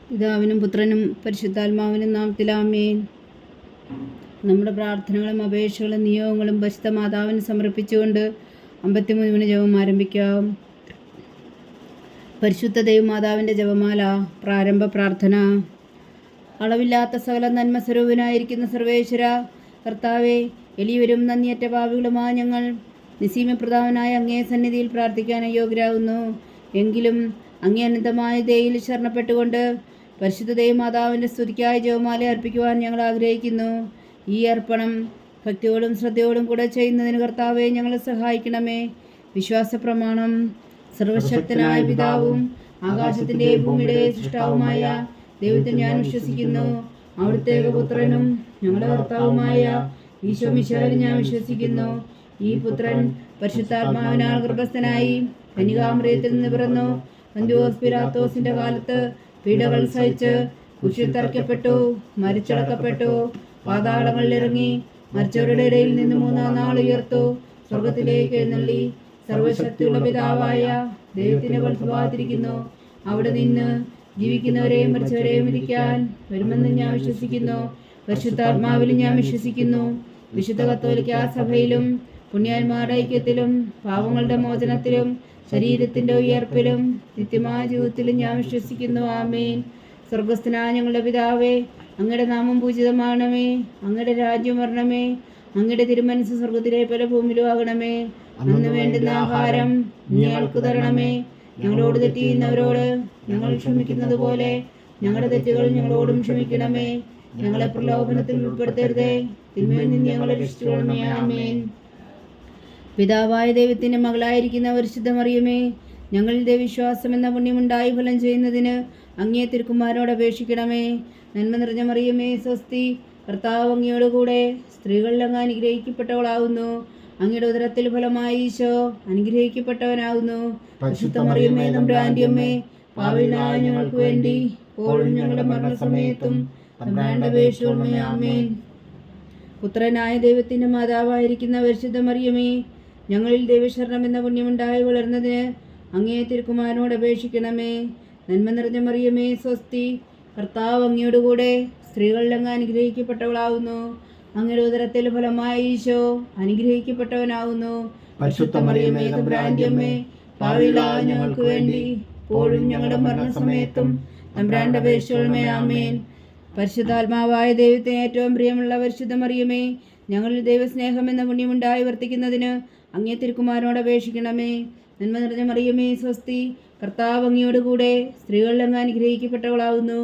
പിതാവിനും പുത്രനും പരിശുദ്ധാത്മാവിനും നാമത്തിൽ ആമേൻ. നമ്മുടെ പ്രാർത്ഥനകളും അപേക്ഷകളും നിയോഗങ്ങളും പരിശുദ്ധ മാതാവിന് സമർപ്പിച്ചുകൊണ്ട് 53 ജപം ആരംഭിക്കാം. പരിശുദ്ധ ദൈവമാതാവിൻ്റെ ജപമാല. പ്രാരംഭ പ്രാർത്ഥന. അളവില്ലാത്ത സകല നന്മ സ്വരൂപനായിരിക്കുന്ന സർവേശ്വര കർത്താവെ, എളിയവരും നന്ദിയറ്റ പാപികളുമായ ഞങ്ങൾ നിസീമപ്രധാവനായ അങ്ങേ സന്നിധിയിൽ പ്രാർത്ഥിക്കാൻ അയോഗ്യരാകുന്നു. എങ്കിലും അങ്ങേ അനന്തമായ ദയയിൽ ശരണപ്പെട്ടുകൊണ്ട് പരിശുദ്ധ ദൈവമാതാവിൻ്റെ സ്തുതിക്കായി ജപമാല അർപ്പിക്കുവാൻ ഞങ്ങൾ ആഗ്രഹിക്കുന്നു. ഈ അർപ്പണം ഭക്തിയോടും ശ്രദ്ധയോടും കൂടെ ചെയ്യുന്നതിന് കർത്താവെ ഞങ്ങളെ സഹായിക്കണമേ. വിശ്വാസ പ്രമാണം. സർവശക്തനായ പിതാവും ആകാശത്തിൻ്റെ ഭൂമിയുടെ സൃഷ്ടാവുമായ ദൈവത്തിൽ ഞാൻ വിശ്വസിക്കുന്നു. അവിടുത്തെ ഏകപുത്രനും ഞങ്ങളുടെ കർത്താവുമായ ഈശോ മിശിഹായിൽ ഞാൻ വിശ്വസിക്കുന്നു. ഈ പുത്രൻ പരിശുദ്ധാത്മാവിനാൽ ഗർഭസ്ഥനായി കന്യകാമറിയത്തിൽ നിന്ന് പിറന്നു. പന്തിയോസ് പിലാത്തോസിന്റെ കാലത്ത് പീഡകൾ സഹിച്ച് കുരിശിൽ തറയ്ക്കപ്പെട്ടു, മരിച്ചടക്കപ്പെട്ടു, പാതാളങ്ങളിൽ ഇറങ്ങി, മരിച്ചവരുടെ ഇടയിൽ നിന്ന് 3-ാം നാൾ ഉയർത്തു, സ്വർഗത്തിലേക്ക് എഴുന്നള്ളി, സർവശക്തിയുള്ള പിതാവായ ദൈവത്തിന്റെ വലത്തുഭാഗത്തിരിക്കുന്നു. അവിടെ നിന്ന് ജീവിക്കുന്നവരെയും മരിച്ചവരെയും വിധിക്കാൻ വരുമെന്ന് ഞാൻ വിശ്വസിക്കുന്നു. പരിശുദ്ധാത്മാവിലും ഞാൻ വിശ്വസിക്കുന്നു. വിശുദ്ധ കത്തോലിക്കാ സഭയിലും പുണ്യാന്മാരുടെ ഐക്യത്തിലും പാവങ്ങളുടെ മോചനത്തിലും ശരീരത്തിന്റെ ഉയർപ്പിലും നിത്യമായ ജീവിതത്തിലും ഞാൻ വിശ്വസിക്കുന്നു. ആമേൻ. സ്വർഗസ്ഥനായ ഞങ്ങളുടെ പിതാവേ, അങ്ങയുടെ നാമം പൂജിതമാകണമേ. അങ്ങയുടെ രാജ്യം വരണമേ. അങ്ങയുടെ തിരുമനസ് സ്വർഗത്തിലെ പോലെ ഭൂമിയിലും ആകണമേ. അന്ന് വേണ്ടുന്ന ആഹാരം ഞങ്ങൾക്ക് തരണമേ. ഞങ്ങളോട് തെറ്റ് ചെയ്യുന്നവരോട് ഞങ്ങൾ ക്ഷമിക്കുന്നത് പോലെ ഞങ്ങളുടെ തെറ്റുകൾ ഞങ്ങളോടും ക്ഷമിക്കണമേ. ഞങ്ങളെ പ്രലോഭനത്തിൽ ഉൾപ്പെടുത്തരുതേ, തിന്മയിൽ നിന്ന് ഞങ്ങളെ രക്ഷിച്ചുകൊള്ളണമേ. ആമേൻ. പിതാവായ ദൈവത്തിന്റെ മകളായിരിക്കുന്ന പരിശുദ്ധ മറിയമേ, ഞങ്ങളിൽ ദൈവവിശ്വാസം എന്ന പുണ്യമുണ്ടായി ഫലം ചെയ്യുന്നതിന് അങ്ങേ തിരുക്കുമാരനോട് അപേക്ഷിക്കണമേ. നന്മ നിറഞ്ഞ മറിയമേ, സ്വസ്തി. കർത്താവ് അങ്ങയോടുകൂടെ സ്ത്രീകളിൽ അങ്ങ് അനുഗ്രഹിക്കപ്പെട്ടവളാകുന്നു. അങ്ങയുടെ ഉദരത്തിൽ ഫലമായി ഈശോ അനുഗ്രഹിക്കപ്പെട്ടവനാകുന്നു. പരിശുദ്ധ മറിയമേ, തമ്പുരാന്റെ അമ്മേ, പാപികളായ ഞങ്ങൾക്ക് വേണ്ടി ഇപ്പോഴും ഞങ്ങളുടെ മരണസമയത്തും തമ്പുരാന്റെ അപേക്ഷിച്ചുകൊള്ളണമേ. ആമേൻ. പുത്രനായ ദൈവത്തിന്റെ മാതാവായിരിക്കുന്ന പരിശുദ്ധ മറിയമേ, ഞങ്ങളിൽ ദൈവശരണം എന്ന പുണ്യമുണ്ടായി വളർന്നതിന് അങ്ങേ തിരുക്കുമാരനോട് അപേക്ഷിക്കണമേ. നന്മ നിറഞ്ഞ മറിയമേ, സ്വസ്തി. കർത്താവ് അങ്ങയോടുകൂടെ സ്ത്രീകളിൽ അങ്ങ് അനുഗ്രഹിക്കപ്പെട്ടവളാകുന്നു. അങ്ങയുടെ ഉദരത്തിൽ ഫലമായി ഈശോ അനുഗ്രഹിക്കപ്പെട്ടവനാകുന്നു. പരിശുദ്ധ മറിയമേ, തമ്പുരാന്റെ അമ്മേ, പാപികളായ ഞങ്ങൾക്ക് വേണ്ടി ഇപ്പോഴും ഞങ്ങളുടെ മരണസമയത്തും തമ്പുരാന്റെ അപേക്ഷിച്ചുകൊള്ളണമേ. ആമേൻ. പരിശുദ്ധാത്മാവായ ദൈവത്തിന് ഏറ്റവും പ്രിയമുള്ള പരിശുദ്ധ മറിയമേ, ഞങ്ങളിൽ ദൈവസ്നേഹം എന്ന പുണ്യമുണ്ടായി വർത്തിക്കുന്നതിന് അങ്ങേ തിരുക്കുമാരനോട് അപേക്ഷിക്കണമേ. നന്മ നിറഞ്ഞ മറിയമേ, സ്വസ്തി. കർത്താവ് അങ്ങയോടുകൂടെ സ്ത്രീകളിൽ അങ്ങ് അനുഗ്രഹിക്കപ്പെട്ടവളാകുന്നു.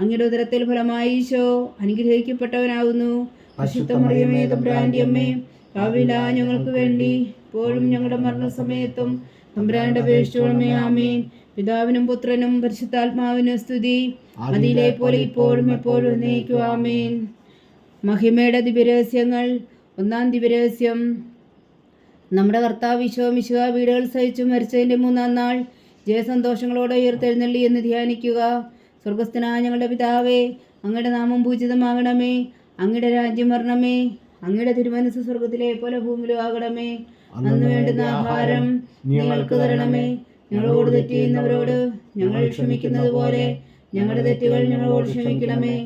അങ്ങയുടെ ഉദരത്തിൽ ഫലമായി ഈശോ അനുഗ്രഹിക്കപ്പെട്ടവനാകുന്നു. പരിശുദ്ധ മറിയമേ, തമ്പുരാന്റെ അമ്മേ, പാപികളായ ഞങ്ങൾക്ക് വേണ്ടി ഇപ്പോഴും ഞങ്ങളുടെ മരണസമയത്തും തമ്പുരാന്റെ അപേക്ഷിച്ചുകൊള്ളണമേ. ആമേൻ. പിതാവിനും പുത്രനും പരിശുദ്ധാത്മാവിനും സ്തുതി, അതിലെ പോലെ ഇപ്പോഴും എപ്പോഴും എന്നേക്കും. ആമേൻ. മഹിമയുടെ ദിവ്യരഹസ്യങ്ങൾ. 1-ാം ദിവ്യരഹസ്യം. നമ്മുടെ കർത്താവ് ഈശോ മിശിഹാ പീഡകൾ സഹിച്ചു മരിച്ചതിൻ്റെ 3-ാം നാൾ ജയസന്തോഷങ്ങളോടെ ഉയർത്തെഴുന്നള്ളി എന്ന് ധ്യാനിക്കുക. സ്വർഗസ്ഥനായ ഞങ്ങളുടെ പിതാവേ, അങ്ങയുടെ നാമം പൂജിതമാകണമേ. അങ്ങയുടെ രാജ്യം വരണമേ. അങ്ങയുടെ തിരുമനസ് സ്വർഗത്തിലെ പോലെ ഭൂമിയിലും ആകണമേ. അന്ന് വേണ്ടുന്ന ആഹാരം ഞങ്ങൾക്ക് തരണമേ. ഞങ്ങളോട് തെറ്റ് ചെയ്യുന്നവരോട് ഞങ്ങൾ ക്ഷമിക്കുന്നത് പോലെ ഞങ്ങളുടെ തെറ്റുകൾ ഞങ്ങളോട് ക്ഷമിക്കണമേ.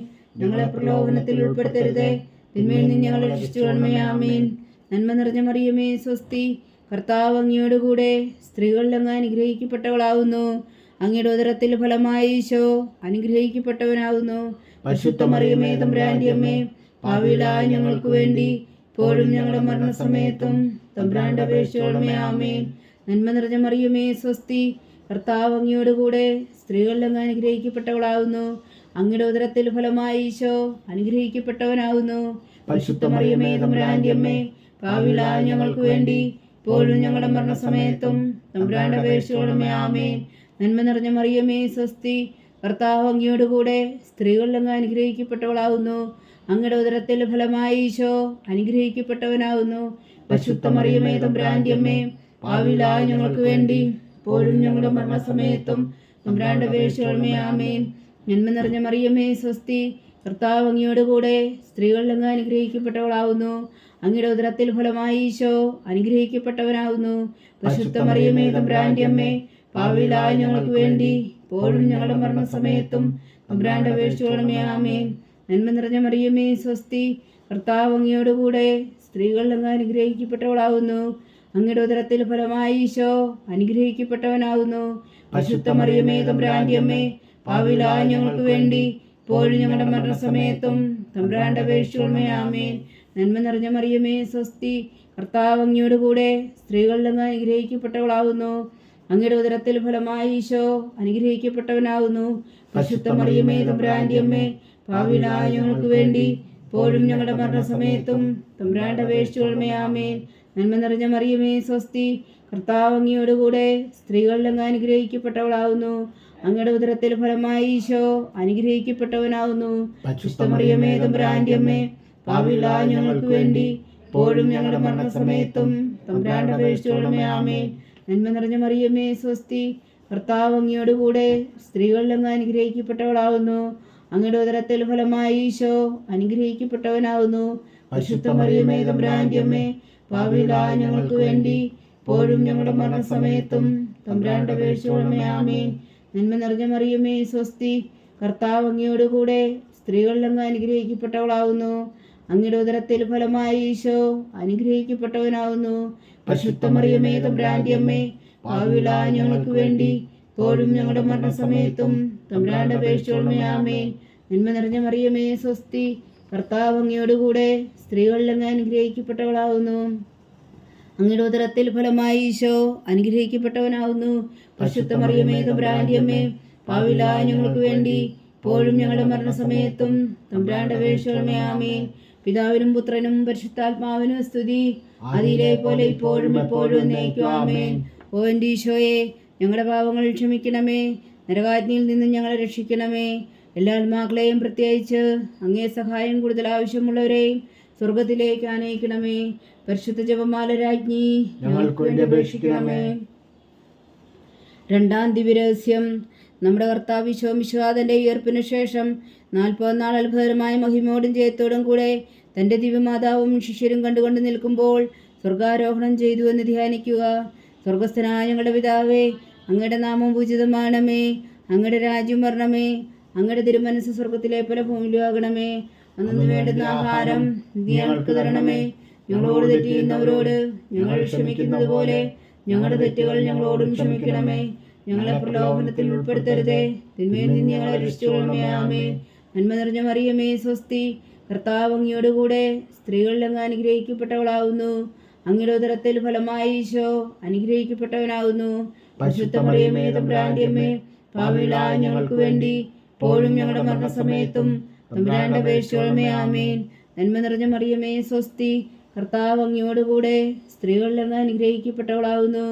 ഞങ്ങളെ പ്രലോഭനത്തിൽ ഉൾപ്പെടുത്തരുതേ, തിന്മയിൽ നിന്ന് ഞങ്ങളെ രക്ഷിച്ചുകൊള്ളണമേ. ആമേൻ. നന്മ നിറഞ്ഞ മറിയമേ, സ്വസ്തി. കർത്താവ് അങ്ങയോടുകൂടെ സ്ത്രീകളിൽ അങ്ങ് അനുഗ്രഹിക്കപ്പെട്ടവളാകുന്നു. അങ്ങയുടെ ഉദരത്തിൽ ഫലമായി ഈശോ അനുഗ്രഹിക്കപ്പെട്ടവനാകുന്നു. പരിശുദ്ധ മറിയമേ, തമ്പുരാന്റെ അമ്മേ, പാപികളായ ഞങ്ങൾക്ക് വേണ്ടി ഇപ്പോഴും ഞങ്ങളുടെ മരണസമയത്തും തമ്പുരാന്റെ അപേക്ഷിച്ചുകൊള്ളണമേ. ആമേൻ. നന്മ നിറഞ്ഞ മറിയമേ, സ്വസ്തി. കർത്താവ് അങ്ങയോടുകൂടെ സ്ത്രീകളിൽ അങ്ങ് അനുഗ്രഹിക്കപ്പെട്ടവളാകുന്നു. അങ്ങയുടെ ഉദരത്തിൽ ഫലമായി ഈശോ അനുഗ്രഹിക്കപ്പെട്ടവനാകുന്നു. പരിശുദ്ധ മറിയമേ, തമ്പുരാന്റെ അമ്മേ, പാപികളായ ഞങ്ങൾക്ക് വേണ്ടി ഇപ്പോഴും ഞങ്ങളുടെ മരണസമയത്തും തമ്പുരാന്റെ അപേക്ഷിച്ചുകൊള്ളണമേ. ആമേൻ. നന്മ നിറഞ്ഞ മറിയമേ, സ്വസ്തി. കർത്താവ് അങ്ങയോടുകൂടെ സ്ത്രീകളിൽ അങ്ങ് അനുഗ്രഹിക്കപ്പെട്ടവളാകുന്നു. അങ്ങയുടെ ഉദരത്തിൽ ഫലമായി ഈശോ അനുഗ്രഹിക്കപ്പെട്ടവനാകുന്നു. പരിശുദ്ധ മറിയമേ, തമ്പുരാന്റെ അമ്മേ, പാപികളായ ഞങ്ങൾക്ക് വേണ്ടി ഇപ്പോഴും ഞങ്ങളുടെ മരണസമയത്തും തമ്പുരാന്റെ അപേക്ഷിച്ചുകൊള്ളണമേ. ആമേൻ. നന്മ നിറഞ്ഞ മറിയമേ, സ്വസ്തി. കർത്താവ് അങ്ങയോടുകൂടെ സ്ത്രീകളിൽ അങ്ങ് അനുഗ്രഹിക്കപ്പെട്ടവളാകുന്നു. അങ്ങയുടെ ഉദരത്തിൽ ഫലമായി ഈശോ അനുഗ്രഹിക്കപ്പെട്ടവനാകുന്നു. പരിശുദ്ധ മറിയമേ, തമ്പുരാന്റെ അമ്മേ, പാപികളായ ഞങ്ങൾക്ക് വേണ്ടി ഇപ്പോഴും ഞങ്ങളുടെ മരണസമയത്തും തമ്പുരാന്റെ അപേക്ഷിച്ചുകൊള്ളണമേ. ആമേൻ. നന്മ നിറഞ്ഞ മറിയമേ സ്വസ്തി, കർത്താവ് അങ്ങയോടുകൂടെ സ്ത്രീകൾ അങ്ങ് അനുഗ്രഹിക്കപ്പെട്ടവളാകുന്നു. അങ്ങയുടെ ഉദരത്തിൽ ഫലമായി ഈശോ അനുഗ്രഹിക്കപ്പെട്ടവനാകുന്നു. പരിശുദ്ധ മറിയമേ തമ്പുരാന്റെ അമ്മേ, പാപികളായ ഞങ്ങൾക്ക് വേണ്ടി ഇപ്പോഴും ഞങ്ങളുടെ മരണസമയത്തും തമ്പുരാന്റെ അപേക്ഷിച്ചുകൊള്ളണമേ. ആമേൻ. നന്മ നിറഞ്ഞ മറിയമേ സ്വസ്തി, കർത്താവ് അങ്ങയോടുകൂടെ സ്ത്രീകൾ അങ്ങ് അനുഗ്രഹിക്കപ്പെട്ടവളാകുന്നു. അങ്ങയുടെ ഉദരത്തിൽ ഫലമായി ഈശോ അനുഗ്രഹിക്കപ്പെട്ടവനാകുന്നു. പരിശുദ്ധ മറിയമേ തമ്പുരാന്റെ അമ്മേ, പാപികളായ ഞങ്ങൾക്ക് വേണ്ടി ഇപ്പോഴും ഞങ്ങളുടെ മരണസമയത്തും തമ്പുരാന്റെ അപേക്ഷിച്ചുകൊള്ളണമേ. ആമേൻ. നന്മ നിറഞ്ഞ മറിയമേ സ്വസ്തി, കർത്താവ് അങ്ങയോടുകൂടെ സ്ത്രീകൾ അങ്ങ് അനുഗ്രഹിക്കപ്പെട്ടവളാകുന്നു. അങ്ങയുടെ ഉദരത്തിൽ ഫലമായി ഈശോ അനുഗ്രഹിക്കപ്പെട്ടവനാകുന്നു. പരിശുദ്ധ മറിയമേ തമ്പുരാന്റെ അമ്മേ, പാപികളായ ഞങ്ങൾക്ക് വേണ്ടി ഇപ്പോഴും ഞങ്ങളുടെ മരണസമയത്തും തമ്പുരാന്റെ അപേക്ഷിച്ചുകൊള്ളണമേ. ആമേൻ. നന്മ നിറഞ്ഞ മറിയമേ സ്വസ്തി, കർത്താവ് അങ്ങയോടുകൂടെ സ്ത്രീകൾ അങ്ങ് അനുഗ്രഹിക്കപ്പെട്ടവളാകുന്നു. അങ്ങയുടെ ഉദരത്തിൽ ഫലമായി ഈശോ അനുഗ്രഹിക്കപ്പെട്ടവനാകുന്നു. പരിശുദ്ധ മറിയമേ തമ്പുരാന്റെ അമ്മേ, പാപികളായ ഞങ്ങൾക്ക് വേണ്ടി ഇപ്പോഴും ഞങ്ങളുടെ മരണസമയത്തും തമ്പുരാന്റെ അപേക്ഷിച്ചുകൊള്ളണമേ. ആമേൻ. നന്മ നിറഞ്ഞ മറിയമേ സ്വസ്തി, കർത്താവ് അങ്ങയോടുകൂടെ സ്ത്രീകൾ അങ്ങ് അനുഗ്രഹിക്കപ്പെട്ടവളാകുന്നു. അങ്ങയുടെ ഉദരത്തിൽ ഫലമായി ഈശോ അനുഗ്രഹിക്കപ്പെട്ടവനാകുന്നു. പരിശുദ്ധ മറിയമേ തമ്പുരാന്റെ അമ്മേ, പാപികളായ ഞങ്ങൾക്ക് വേണ്ടി ഇപ്പോഴും ഞങ്ങളുടെ മരണസമയത്തും തമ്പുരാന്റെ അപേക്ഷിച്ചുകൊള്ളണമേ. ആമേൻ. നന്മ നിറഞ്ഞ മറിയമേ സ്വസ്തി, കർത്താവ് അങ്ങയോടുകൂടെ സ്ത്രീകൾ അങ്ങ് അനുഗ്രഹിക്കപ്പെട്ടവളാകുന്നു. അങ്ങയുടെ ഉദരത്തിൽ ഫലമായി ഈശോ അനുഗ്രഹിക്കപ്പെട്ടവനാകുന്നു. പരിശുദ്ധ മറിയമേ തമ്പുരാന്റെ അമ്മേ, പാപികളായ ഞങ്ങൾക്ക് വേണ്ടി ഇപ്പോഴും ഞങ്ങളുടെ മരണസമയത്തും തമ്പുരാന്റെ അപേക്ഷിച്ചുകൊള്ളണമേ. ആമേൻ. പിതാവിനും പുത്രനും പരിശുദ്ധാത്മാവിനും സ്തുതി, ആദിയിലെ പോലെ ഇപ്പോഴും എപ്പോഴും എന്നേക്കും. ആമേൻ. ഓ എൻ്റെ ഈശോയെ, ഞങ്ങളുടെ പാപങ്ങൾ ക്ഷമിക്കണമേ, നരകാഗ്നിയിൽ നിന്നും ഞങ്ങളെ രക്ഷിക്കണമേ. എല്ലാ ആത്മാക്കളെയും പ്രത്യേകിച്ച് അങ്ങേ സഹായം കൂടുതൽ ആവശ്യമുള്ളവരെയും സ്വർഗത്തിലേക്ക് ആനയിക്കണമേ. പരിശുദ്ധ ജപമാല രാജ്ഞി ഞങ്ങൾക്ക് വേണ്ടി അപേക്ഷിക്കണമേ. രണ്ടാം ദിവ്യരഹസ്യം. നമ്മുടെ കർത്താവ് ഈശോ മിശിഹായുടെ ഉയർപ്പിനു ശേഷം 40 നാൾ അത്ഭുതകരമായ മഹിമയോടും ജയത്തോടും കൂടെ തൻ്റെ ദിവ്യമാതാവും ശിഷ്യരും കണ്ടുകൊണ്ട് നിൽക്കുമ്പോൾ സ്വർഗാരോഹണം ചെയ്തു എന്ന് ധ്യാനിക്കുക. സ്വർഗസ്ഥനായ ഞങ്ങളുടെ പിതാവേ, അങ്ങയുടെ നാമം പൂജിതമാണമേ, അങ്ങയുടെ രാജ്യം വരണമേ, അങ്ങയുടെ തിരുമനസ് സ്വർഗത്തിലെ പോലെ ഭൂമിയിലാകണമേ. അന്നു വേണ്ടുന്ന ആഹാരം ഞങ്ങൾക്ക് തരണമേ. ഞങ്ങളോട് തെറ്റ് ചെയ്യുന്നവരോട് ഞങ്ങൾ ക്ഷമിക്കുന്നത് പോലെ ഞങ്ങളുടെ തെറ്റുകൾ ഞങ്ങളോടും ക്ഷമിക്കണമേ. ഞങ്ങളെ പ്രലോഭനത്തിൽ ഉൾപ്പെടുത്തരുതേ, തിന്മയിൽ നിന്ന് ഞങ്ങളെ രക്ഷിച്ചുകൊള്ളണമേ. ആമേൻ. നന്മ നിറഞ്ഞ മറിയമേ സ്വസ്തി, കർത്താവ് അങ്ങയോടുകൂടെ സ്ത്രീകൾ അങ്ങ് അനുഗ്രഹിക്കപ്പെട്ടവളാകുന്നു. അങ്ങയുടെ ഉദരത്തിൽ ഫലമായി ഈശോ അനുഗ്രഹിക്കപ്പെട്ടവനാകുന്നു. പരിശുദ്ധ മറിയമേ തമ്പുരാന്റെ അമ്മേ, പാപികളായ ഞങ്ങൾക്ക് വേണ്ടി ഇപ്പോഴും ഞങ്ങളുടെ മരണസമയത്തും തമ്പുരാന്റെ അപേക്ഷിച്ചുകൊള്ളണമേ. ആമേൻ. നന്മ നിറഞ്ഞ മറിയമേ സ്വസ്തി, കർത്താവ് അങ്ങയോടുകൂടെ സ്ത്രീകൾ അങ്ങ് അനുഗ്രഹിക്കപ്പെട്ടവളാകുന്നു.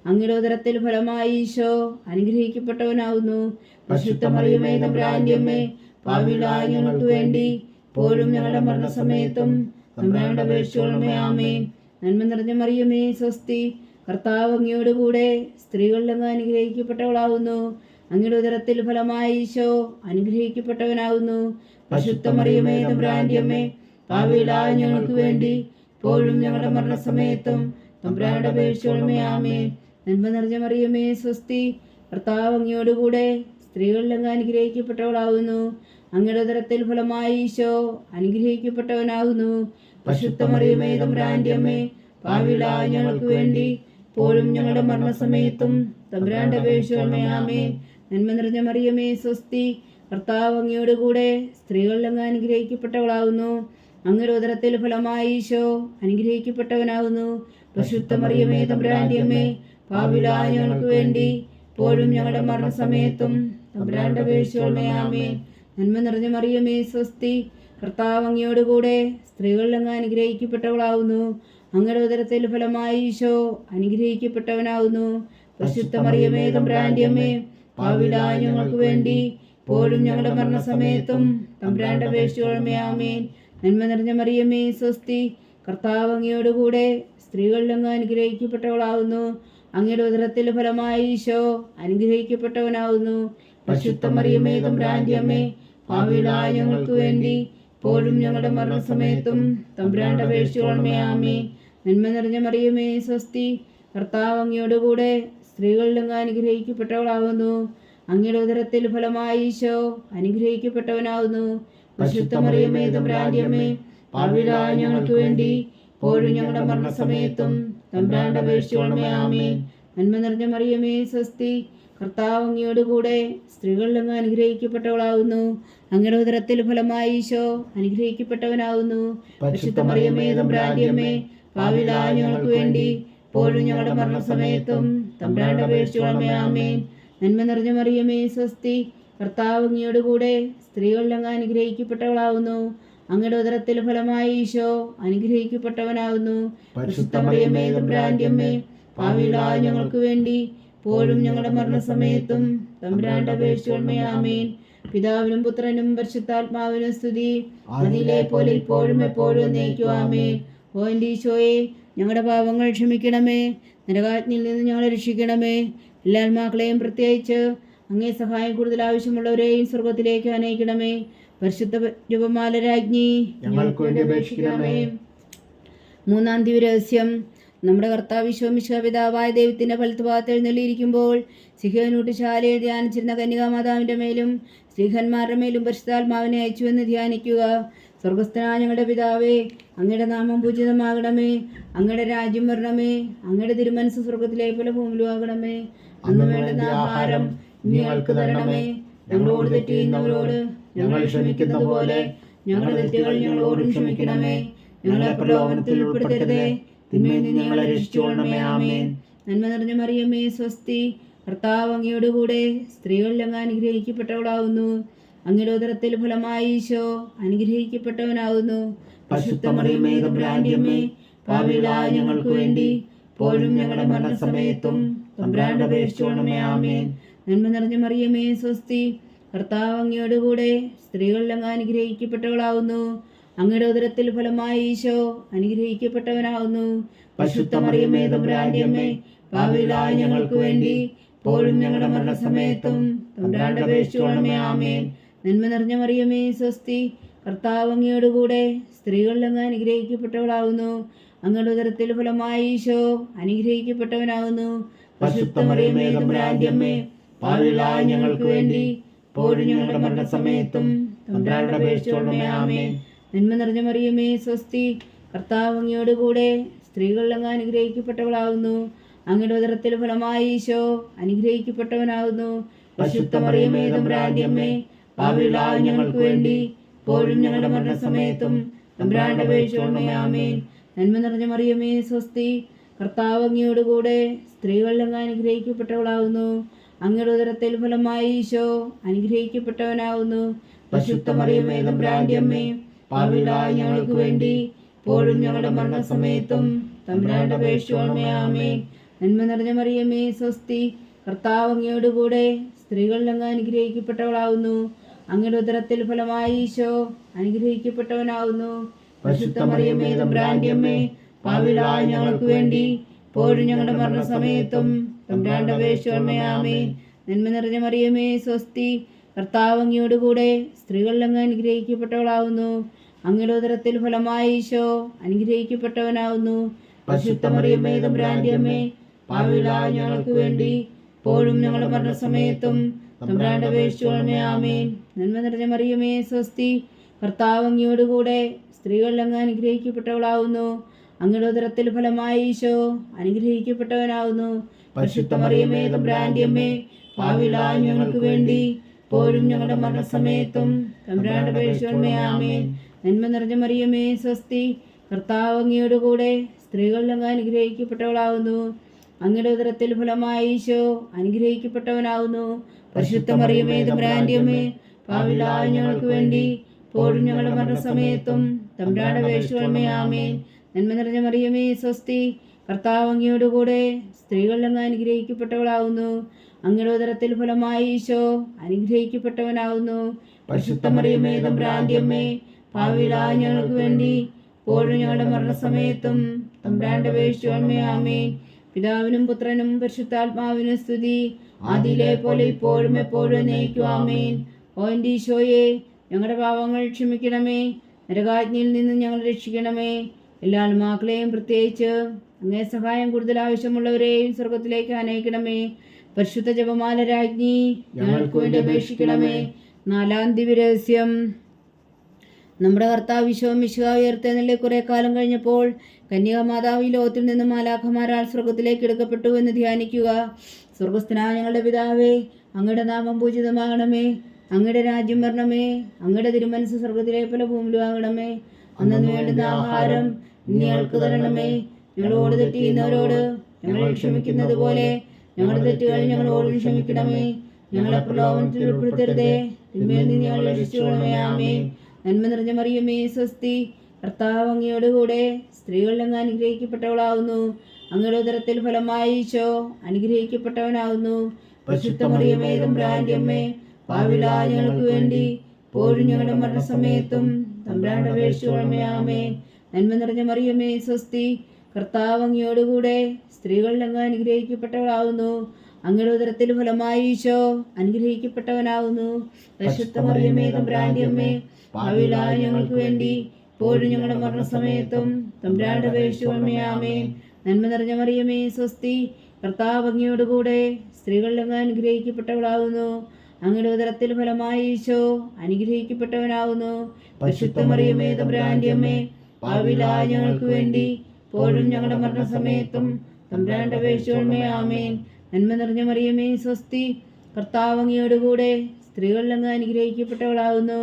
അങ്ങയുടെ ഉദരത്തിൽ ഫലമായി ഈശോ അനുഗ്രഹിക്കപ്പെട്ടവനാകുന്നു. പരിശുദ്ധ മറിയമേ തമ്പുരാന്റെ അമ്മേ, പാപികളായ ഞങ്ങൾക്ക് വേണ്ടി ഇപ്പോഴും ഞങ്ങളുടെ മരണസമയത്തും തമ്പുരാന്റെ അപേക്ഷിച്ചുകൊള്ളണമേ. ആമേൻ. നന്മ നിറഞ്ഞ മറിയമേ സ്വസ്തി, കർത്താവ് അങ്ങയോടുകൂടെ സ്ത്രീകൾ അങ്ങ് അനുഗ്രഹിക്കപ്പെട്ടവളാകുന്നു. അങ്ങയുടെ ഉദരത്തിൽ ഫലമായി ഈശോ അനുഗ്രഹിക്കപ്പെട്ടവനാകുന്നു. പരിശുദ്ധ മറിയമേ തമ്പുരാന്റെ അമ്മേ, പാപികളായ ഞങ്ങൾക്ക് വേണ്ടി ഇപ്പോഴും ഞങ്ങളുടെ മരണസമയത്തും തമ്പുരാന്റെ അപേക്ഷിച്ചുകൊള്ളണമേ. ആമേൻ. നന്മ നിറഞ്ഞ മറിയമേ സ്വസ്തി, കർത്താവ് അങ്ങയോടുകൂടെ സ്ത്രീകൾ അങ്ങ് അനുഗ്രഹിക്കപ്പെട്ടവളാകുന്നു. അങ്ങയുടെ ഉദരത്തിൽ ഫലമായി ഈശോ അനുഗ്രഹിക്കപ്പെട്ടവനാകുന്നു. പരിശുദ്ധ മറിയമേ തമ്പുരാന്റെ അമ്മേ, പാപികളായ ഞങ്ങൾക്ക് വേണ്ടി ഇപ്പോഴും ഞങ്ങളുടെ മരണസമയത്തും തമ്പുരാന്റെ അപേക്ഷിച്ചുകൊള്ളണമേ. ആമേൻ. നന്മ നിറഞ്ഞ മറിയമേ സ്വസ്തി, കർത്താവ് അങ്ങയോടുകൂടെ സ്ത്രീകൾ അങ്ങ് അനുഗ്രഹിക്കപ്പെട്ടവളാകുന്നു. അങ്ങയുടെ ഉദരത്തിൽ ഫലമായി ഈശോ അനുഗ്രഹിക്കപ്പെട്ടവനാകുന്നു. പരിശുദ്ധ മറിയമേ തമ്പുരാന്റെ അമ്മേ, പാപികളായ ഞങ്ങൾക്ക് വേണ്ടി ഇപ്പോഴും ഞങ്ങളുടെ മരണസമയത്തും തമ്പുരാന്റെ അപേക്ഷിച്ചുകൊള്ളണമേ. ആമേൻ. നന്മ നിറഞ്ഞ മറിയമേ സ്വസ്തി, കർത്താവ് അങ്ങയോടുകൂടെ സ്ത്രീകൾ അങ്ങ് അനുഗ്രഹിക്കപ്പെട്ടവളാകുന്നു. അങ്ങയുടെ ഉദരത്തിൽ ഫലമായി ഈശോ അനുഗ്രഹിക്കപ്പെട്ടവനാകുന്നു. പരിശുദ്ധ മറിയമേ തമ്പുരാന്റെ അമ്മേ, പാപികളായ ഞങ്ങൾക്ക് വേണ്ടി ഇപ്പോഴും ഞങ്ങളുടെ മരണസമയത്തും തമ്പുരാന്റെ അപേക്ഷിച്ചുകൊള്ളണമേ. ആമേൻ. നന്മ നിറഞ്ഞ മറിയമേ സ്വസ്തി, കർത്താവ് അങ്ങയോടുകൂടെ സ്ത്രീകൾ അങ്ങ് അനുഗ്രഹിക്കപ്പെട്ടവളാകുന്നു. അങ്ങയുടെ ഉദരത്തിൽ ഫലമായി ഈശോ അനുഗ്രഹിക്കപ്പെട്ടവനാകുന്നു. പരിശുദ്ധ മറിയമേ തമ്പുരാന്റെ അമ്മേ, പാപികളായ ഞങ്ങൾക്ക് വേണ്ടി ഇപ്പോഴും ഞങ്ങളുടെ മരണസമയത്തും തമ്പുരാന്റെ അപേക്ഷിച്ചുകൊള്ളണമേ. ആമേൻ. നന്മ നിറഞ്ഞ മറിയമേ സ്വസ്തി, കർത്താവ് അങ്ങയോടുകൂടെ സ്ത്രീകളിൽ അങ്ങ് അനുഗ്രഹിക്കപ്പെട്ടവളാകുന്നു. അങ്ങയുടെ ഉദരത്തിൽ ഫലമായി ഈശോ അനുഗ്രഹിക്കപ്പെട്ടവനാകുന്നു. പരിശുദ്ധ മറിയമേ തമ്പുരാന്റെ അമ്മേ, പാപികളായ ഞങ്ങൾക്ക് വേണ്ടി ഇപ്പോഴും ഞങ്ങളുടെ മരണസമയത്തും തമ്പുരാന്റെ അപേക്ഷിച്ചുകൊള്ളണമേ. ആമേൻ. നന്മ നിറഞ്ഞ മറിയമേ സ്വസ്തി, കർത്താവ് അങ്ങയോട് കൂടെ സ്ത്രീകളിൽ അങ്ങ് അനുഗ്രഹിക്കപ്പെട്ടവളാകുന്നു. അങ്ങയുടെ ഉദരത്തിൽ ഫലമായി ഈശോ അനുഗ്രഹിക്കപ്പെട്ടവനാകുന്നു. പരിശുദ്ധ മറിയമേ തമ്പുരാന്റെ അമ്മേ, പാപികളായ ഞങ്ങൾക്ക് വേണ്ടി ഇപ്പോഴും ഞങ്ങളുടെ മരണസമയത്തും തമ്പുരാന്റെ അപേക്ഷിച്ചുകൊള്ളണമേ. ആമേൻ. നന്മ നിറഞ്ഞ മറിയമേ സ്വസ്തി, കർത്താവ് അങ്ങയോട് കൂടെ സ്ത്രീകളിൽ അങ്ങ് അനുഗ്രഹിക്കപ്പെട്ടവളാകുന്നു. അങ്ങയുടെ ഉദരത്തിൽ ഫലമായി ഈശോ അനുഗ്രഹിക്കപ്പെട്ടവനാകുന്നു. പരിശുദ്ധ മറിയമേ തമ്പുരാന്റെ അമ്മേ, പാപികളായ ഞങ്ങൾക്ക് വേണ്ടി ഇപ്പോഴും ഞങ്ങളുടെ മരണസമയത്തും തമ്പുരാന്റെ അപേക്ഷിച്ചുകൊള്ളണമേ. ആമേൻ. പിതാവിനും പുത്രനും പരിശുദ്ധാത്മാവിനും സ്തുതി, അതിലെ പോലെ ഇപ്പോഴും എപ്പോഴും എന്നേക്കും. ആമേൻ. ഓ എൻ്റെ ഈശോയെ, ഞങ്ങളുടെ പാപങ്ങൾ ക്ഷമിക്കണമേ, നരകാജ്ഞയിൽ നിന്ന് ഞങ്ങളെ രക്ഷിക്കണമേ. എല്ലാ ആത്മാക്കളെയും പ്രത്യേകിച്ച് അങ്ങേ സഹായം കൂടുതൽ ആവശ്യമുള്ളവരെയും സ്വർഗത്തിലേക്ക് അനയിക്കണമേ. പരിശുദ്ധ ജപമാല രാജ്ഞി, ഞങ്ങൾക്ക് വേണ്ടി അപേക്ഷിക്കണമേ. മൂന്നാം ദിവ്യരഹസ്യം. നമ്മുടെ കർത്താവ് ഈശോ മിശിഹാ പിതാവായ ദൈവത്തിൻ്റെ വലത്തുഭാഗത്ത് എഴുന്നള്ളിയിരിക്കുമ്പോൾ സിഹോനൂട്ടുശാലയിൽ ധ്യാനിച്ചിരുന്ന കന്യകാമാതാവിൻ്റെ മേലും ശ്രീഹന്മാരുടെ മേലും പരിശുദ്ധാത്മാവിനെ അയച്ചുവെന്ന് ധ്യാനിക്കുക. സ്വർഗസ്ഥനായ ഞങ്ങളുടെ പിതാവേ, അങ്ങയുടെ നാമം പൂജിതമാകണമേ. അങ്ങയുടെ രാജ്യം വരണമേ. അങ്ങയുടെ തിരുമനസ് സ്വർഗത്തിലെ പോലെ ഭൂമിയിലും ആകണമേ. അന്ന് വേണ്ടുന്ന ആഹാരം ഞങ്ങൾക്ക് തരണമേ. ഞങ്ങളോട് തെറ്റ് ചെയ്യുന്നവരോട് ഞങ്ങൾ ക്ഷമിക്കുന്നത് പോലെ ഞങ്ങളുടെ തെറ്റുകൾ ഞങ്ങളോടും ക്ഷമിക്കണമേ. ഞങ്ങളെ പ്രലോഭനത്തിൽ ഉൾപ്പെടുത്തരുതേ, തിന്മയിൽ നിന്ന് ഞങ്ങളെ രക്ഷിച്ചുകൊള്ളണമേ. ആമേൻ. നന്മ നിറഞ്ഞ മറിയമേ സ്വസ്തി, കർത്താവ് അങ്ങയോട് കൂടെ സ്ത്രീകളിൽ അങ്ങ് അനുഗ്രഹിക്കപ്പെട്ടവളാകുന്നു. അങ്ങയുടെ ഉദരത്തിൽ ഫലമായി ഈശോ അനുഗ്രഹിക്കപ്പെട്ടവനാകുന്നു. പരിശുദ്ധ മറിയമേ തമ്പുരാന്റെ അമ്മേ, പാപികളായ ഞങ്ങൾക്ക് വേണ്ടി ഇപ്പോഴും ഞങ്ങളുടെ മരണസമയത്തും തമ്പുരാന്റെ അപേക്ഷിച്ചുകൊള്ളണമേ. ആമേൻ. നന്മ നിറഞ്ഞ മറിയമേ സ്വസ്തി, കർത്താവ് അങ്ങയോട് കൂടെ സ്ത്രീകളിൽ അങ്ങ് അനുഗ്രഹിക്കപ്പെട്ടവളാകുന്നു. അങ്ങയുടെ ഉദരത്തിൽ ഫലമായി ഈശോ അനുഗ്രഹിക്കപ്പെട്ടവനാകുന്നു. പരിശുദ്ധ മറിയമേ തമ്പുരാന്റെ അമ്മേ, പാപികളായ ഞങ്ങൾക്ക് വേണ്ടി ഇപ്പോഴും ഞങ്ങളുടെ മരണസമയത്തും തമ്പുരാന്റെ അപേക്ഷിച്ചുകൊള്ളണമേ. ആമേൻ. നന്മ നിറഞ്ഞ മറിയമേ സ്വസ്തി, കർത്താവ് അങ്ങയോട് കൂടെ സ്ത്രീകളിൽ അങ്ങ് അനുഗ്രഹിക്കപ്പെട്ടവളാകുന്നു. അങ്ങയുടെ ഉദരത്തിൽ ഫലമായി ഈശോ അനുഗ്രഹിക്കപ്പെട്ടവനാകുന്നു. പരിശുദ്ധ മറിയമേ തമ്പുരാന്റെ അമ്മേ, പാപികളായ ഞങ്ങൾക്ക് വേണ്ടി ഇപ്പോഴും ഞങ്ങളുടെ മരണസമയത്തും തമ്പുരാന്റെ അപേക്ഷിച്ചുകൊള്ളണമേ. ആമേൻ. നന്മ നിറഞ്ഞ മറിയമേ സ്വസ്തി, കർത്താവ് അങ്ങയോട് കൂടെ സ്ത്രീകളിൽ അങ്ങ് അനുഗ്രഹിക്കപ്പെട്ടവളാകുന്നു. അങ്ങയുടെ ഉദരത്തിൽ ഫലമായി ഈശോ അനുഗ്രഹിക്കപ്പെട്ടവനാകുന്നു. പരിശുദ്ധ മറിയമേ തമ്പുരാന്റെ അമ്മേ, പാപികളായ ഞങ്ങൾക്ക് വേണ്ടി ഇപ്പോഴും ഞങ്ങളുടെ മരണസമയത്തും തമ്പുരാന്റെ അപേക്ഷിച്ചുകൊള്ളണമേ. ആമേൻ. നന്മ നിറഞ്ഞ മറിയമേ സ്വസ്തി, കർത്താവ് അങ്ങയോട് കൂടെ സ്ത്രീകളിൽ അങ്ങ് അനുഗ്രഹിക്കപ്പെട്ടവളാകുന്നു. അങ്ങയുടെ ഉദരത്തിൽ ഫലമായി ഈശോ അനുഗ്രഹിക്കപ്പെട്ടവനാകുന്നു. പരിശുദ്ധ മറിയമേ തമ്പുരാന്റെ അമ്മേ, പാപികളായ ഞങ്ങൾക്ക് വേണ്ടി ഇപ്പോഴും ഞങ്ങളുടെ മരണസമയത്തും തമ്പുരാന്റെ അപേക്ഷിച്ചുകൊള്ളണമേ. ആമേൻ. നന്മ നിറഞ്ഞ മറിയമേ സ്വസ്തി, കർത്താവ് അങ്ങയോട് കൂടെ സ്ത്രീകളിൽ അങ്ങ് അനുഗ്രഹിക്കപ്പെട്ടവളാകുന്നു. അങ്ങയുടെ ഉദരത്തിൽ ഫലമായി ഈശോ അനുഗ്രഹിക്കപ്പെട്ടവനാകുന്നു. പരിശുദ്ധ മറിയമേ തമ്പുരാന്റെ അമ്മേ, പാപികളായ ഞങ്ങൾക്ക് വേണ്ടി ഇപ്പോഴും ഞങ്ങളുടെ മരണസമയത്തും തമ്പുരാന്റെ അപേക്ഷിച്ചുകൊള്ളണമേ. ആമേൻ. നന്മ നിറഞ്ഞ മറിയമേ സ്വസ്തി, കർത്താവ് അങ്ങയോട് കൂടെ സ്ത്രീകളിൽ അങ്ങ് അനുഗ്രഹിക്കപ്പെട്ടവളാകുന്നു. അങ്ങയുടെ ഉദരത്തിൽ ഫലമായി ഈശോ അനുഗ്രഹിക്കപ്പെട്ടവനാകുന്നു. പരിശുദ്ധ മറിയമേ തമ്പുരാന്റെ അമ്മേ, പാപികളായ ഞങ്ങൾക്ക് വേണ്ടി ഇപ്പോഴും ഞങ്ങളുടെ മരണസമയത്തും തമ്പുരാന്റെ അപേക്ഷിച്ചുകൊള്ളണമേ. ആമേൻ. നന്മ നിറഞ്ഞ മറിയമേ സ്വസ്തി, കർത്താവ് അങ്ങയോട് കൂടെ സ്ത്രീകളിൽ അങ്ങ് അനുഗ്രഹിക്കപ്പെട്ടവളാകുന്നു. അങ്ങയുടെ ഉദരത്തിൽ ഫലമായി ഈശോ അനുഗ്രഹിക്കപ്പെട്ടവനാകുന്നു. പരിശുദ്ധ മറിയമേ തമ്പുരാന്റെ അമ്മേ, പാപികളായ ഞങ്ങൾക്ക് വേണ്ടി ഇപ്പോഴും ഞങ്ങളുടെ മരണസമയത്തും തമ്പുരാന്റെ അപേക്ഷിച്ചുകൊള്ളണമേ. ആമേൻ. നന്മ നിറഞ്ഞ മറിയമേ സ്വസ്തി, കർത്താവ് അങ്ങയോട് കൂടെ സ്ത്രീകളിൽ അങ്ങ് അനുഗ്രഹിക്കപ്പെട്ടവളാകുന്നു. അങ്ങയുടെ ഉദരത്തിൽ ഫലമായി ഈശോ അനുഗ്രഹിക്കപ്പെട്ടവനാകുന്നു. പരിശുദ്ധ മറിയമേ തമ്പുരാന്റെ അമ്മേ, പാപികളായ ഞങ്ങൾക്ക് വേണ്ടി ഇപ്പോഴും ഞങ്ങളുടെ മരണസമയത്തും തമ്പുരാന്റെ അപേക്ഷിച്ചുകൊള്ളണമേ. ആമേൻ. നന്മ നിറഞ്ഞ മറിയമേ സ്വസ്തി, കർത്താവ് അങ്ങയോട് കൂടെ സ്ത്രീകളിൽ അങ്ങ് അനുഗ്രഹിക്കപ്പെട്ടവളാകുന്നു. അങ്ങയുടെ ഉദരത്തിൽ ഫലമായി ഈശോ അനുഗ്രഹിക്കപ്പെട്ടവനാകുന്നു. പരിശുദ്ധ മറിയമേ തമ്പുരാന്റെ അമ്മേ, പാപികളായ ഞങ്ങൾക്ക് വേണ്ടി ഇപ്പോഴും ഞങ്ങളുടെ മരണസമയത്തും തമ്പുരാന്റെ അപേക്ഷിച്ചുകൊള്ളണമേ. ആമേൻ. പിതാവിനും പുത്രനും പരിശുദ്ധാത്മാവിനും സ്തുതി, ആദിയിലെ പോലെ ഇപ്പോഴും എപ്പോഴും എന്നേക്കും. ആമേൻ. ഓ എൻ്റെ ഈശോയെ, ഞങ്ങളുടെ പാപങ്ങൾ ക്ഷമിക്കണമേ, നരകാജ്ഞയിൽ നിന്ന് ഞങ്ങൾ രക്ഷിക്കണമേ. എല്ലാ ആത്മാക്കളെയും പ്രത്യേകിച്ച് അങ്ങേ സഹായം കൂടുതൽ ആവശ്യമുള്ളവരെയും സ്വർഗത്തിലേക്ക് അനയിക്കണമേ. പരിശുദ്ധ ജപമാല രാജ്ഞി, ഞങ്ങൾക്ക് വേണ്ടി അപേക്ഷിക്കണമേ. 4-ാം ദിവ്യരഹസ്യം. നമ്മുടെ കർത്താവ് ഈശോ ഉയർത്തെഴുന്നള്ളി കുറെ കാലം കഴിഞ്ഞപ്പോൾ കന്യകാമാതാവ് ഈ ലോകത്തിൽ നിന്ന് മാലാഖമാരാൽ സ്വർഗത്തിലേക്ക് എടുക്കപ്പെട്ടു എന്ന് ധ്യാനിക്കുക. സ്വർഗസ്ഥനായ ഞങ്ങളുടെ പിതാവേ, അങ്ങയുടെ നാമം പൂജിതമാകണമേ. അങ്ങയുടെ രാജ്യം വരണമേ. അങ്ങയുടെ തിരുമനസ് സ്വർഗത്തിലെ പോലെ ഭൂമിയിലും ആകണമേ. അന്നു വേണ്ടുന്ന ആഹാരം ഞങ്ങൾക്ക് തരണമേ. ഞങ്ങളോട് തെറ്റ് ചെയ്യുന്നവരോട് ഞങ്ങൾ ക്ഷമിക്കുന്നത് പോലെ ഞങ്ങളുടെ തെറ്റുകൾ ഞങ്ങളോട് ക്ഷമിക്കണമേ. ഞങ്ങളെ പ്രലോഭനത്തിൽ ഉൾപ്പെടുത്തരുതേ, തിന്മയിൽ നിന്ന് ഞങ്ങളെ രക്ഷിച്ചുകൊള്ളണമേ. ആമേൻ. നന്മ നിറഞ്ഞ മറിയമേ, സ്വസ്തി, കർത്താവ് അങ്ങയോടുകൂടെ സ്ത്രീകളിൽ അങ്ങ് അനുഗ്രഹിക്കപ്പെട്ടവളാവുന്നു. അങ്ങയുടെ ഉദരത്തിൽ ഫലമായി ഈശോ അനുഗ്രഹിക്കപ്പെട്ടവനാവുന്നു. പരിശുദ്ധ മറിയമേ, തമ്പുരാന്റെ അമ്മേ, പാപികളായ ഞങ്ങൾക്ക് വേണ്ടി ഇപ്പോഴും ഞങ്ങളുടെ മരണസമയത്തും തമ്പുരാനോട് അപേക്ഷിച്ചുകൊള്ളണമേ. ആമേൻ. നന്മ നിറഞ്ഞ മറിയമേ, സ്വസ്തി, കർത്താവ് അങ്ങയോടുകൂടെ സ്ത്രീകളിൽ അങ്ങ് അനുഗ്രഹിക്കപ്പെട്ടവളാവുന്നു. അങ്ങയുടെ ഉദരത്തിൽ ഫലമായി ഈശോ അനുഗ്രഹിക്കപ്പെട്ടവനാവുന്നു. പരിശുദ്ധ മറിയമേ, തമ്പുരാന്റെ അമ്മേ, പാപികളായ ഞങ്ങൾക്ക് വേണ്ടി ഇപ്പോഴും ഞങ്ങളുടെ മരണസമയത്തും തമ്പുരാനോട് അപേക്ഷിച്ചുകൊള്ളണമേ. ആമേൻ. നന്മ നിറഞ്ഞ മറിയമേ, സ്വസ്തി, കർത്താവ് അങ്ങയോടുകൂടെ സ്ത്രീകളിൽ അങ്ങ് അനുഗ്രഹിക്കപ്പെട്ടവളാവുന്നു. അങ്ങയുടെ ഉദരത്തിൽ ഫലമായി ഈശോ അനുഗ്രഹിക്കപ്പെട്ടവനാവുന്നു. പരിശുദ്ധ മറിയമേ, തമ്പുരാന്റെ അമ്മേ, പാപികളായ ഞങ്ങൾക്ക് വേണ്ടി ഇപ്പോഴും ഞങ്ങളുടെ മരണസമയത്തും തമ്പുരാനോട് അപേക്ഷിച്ചുകൊള്ളണമേ. ആമേൻ. നന്മ നിറഞ്ഞ മറിയമേ, സ്വസ്തി, കർത്താവ് അങ്ങയോടുകൂടെ സ്ത്രീകളിൽ അങ്ങ് അനുഗ്രഹിക്കപ്പെട്ടവളാവുന്നു.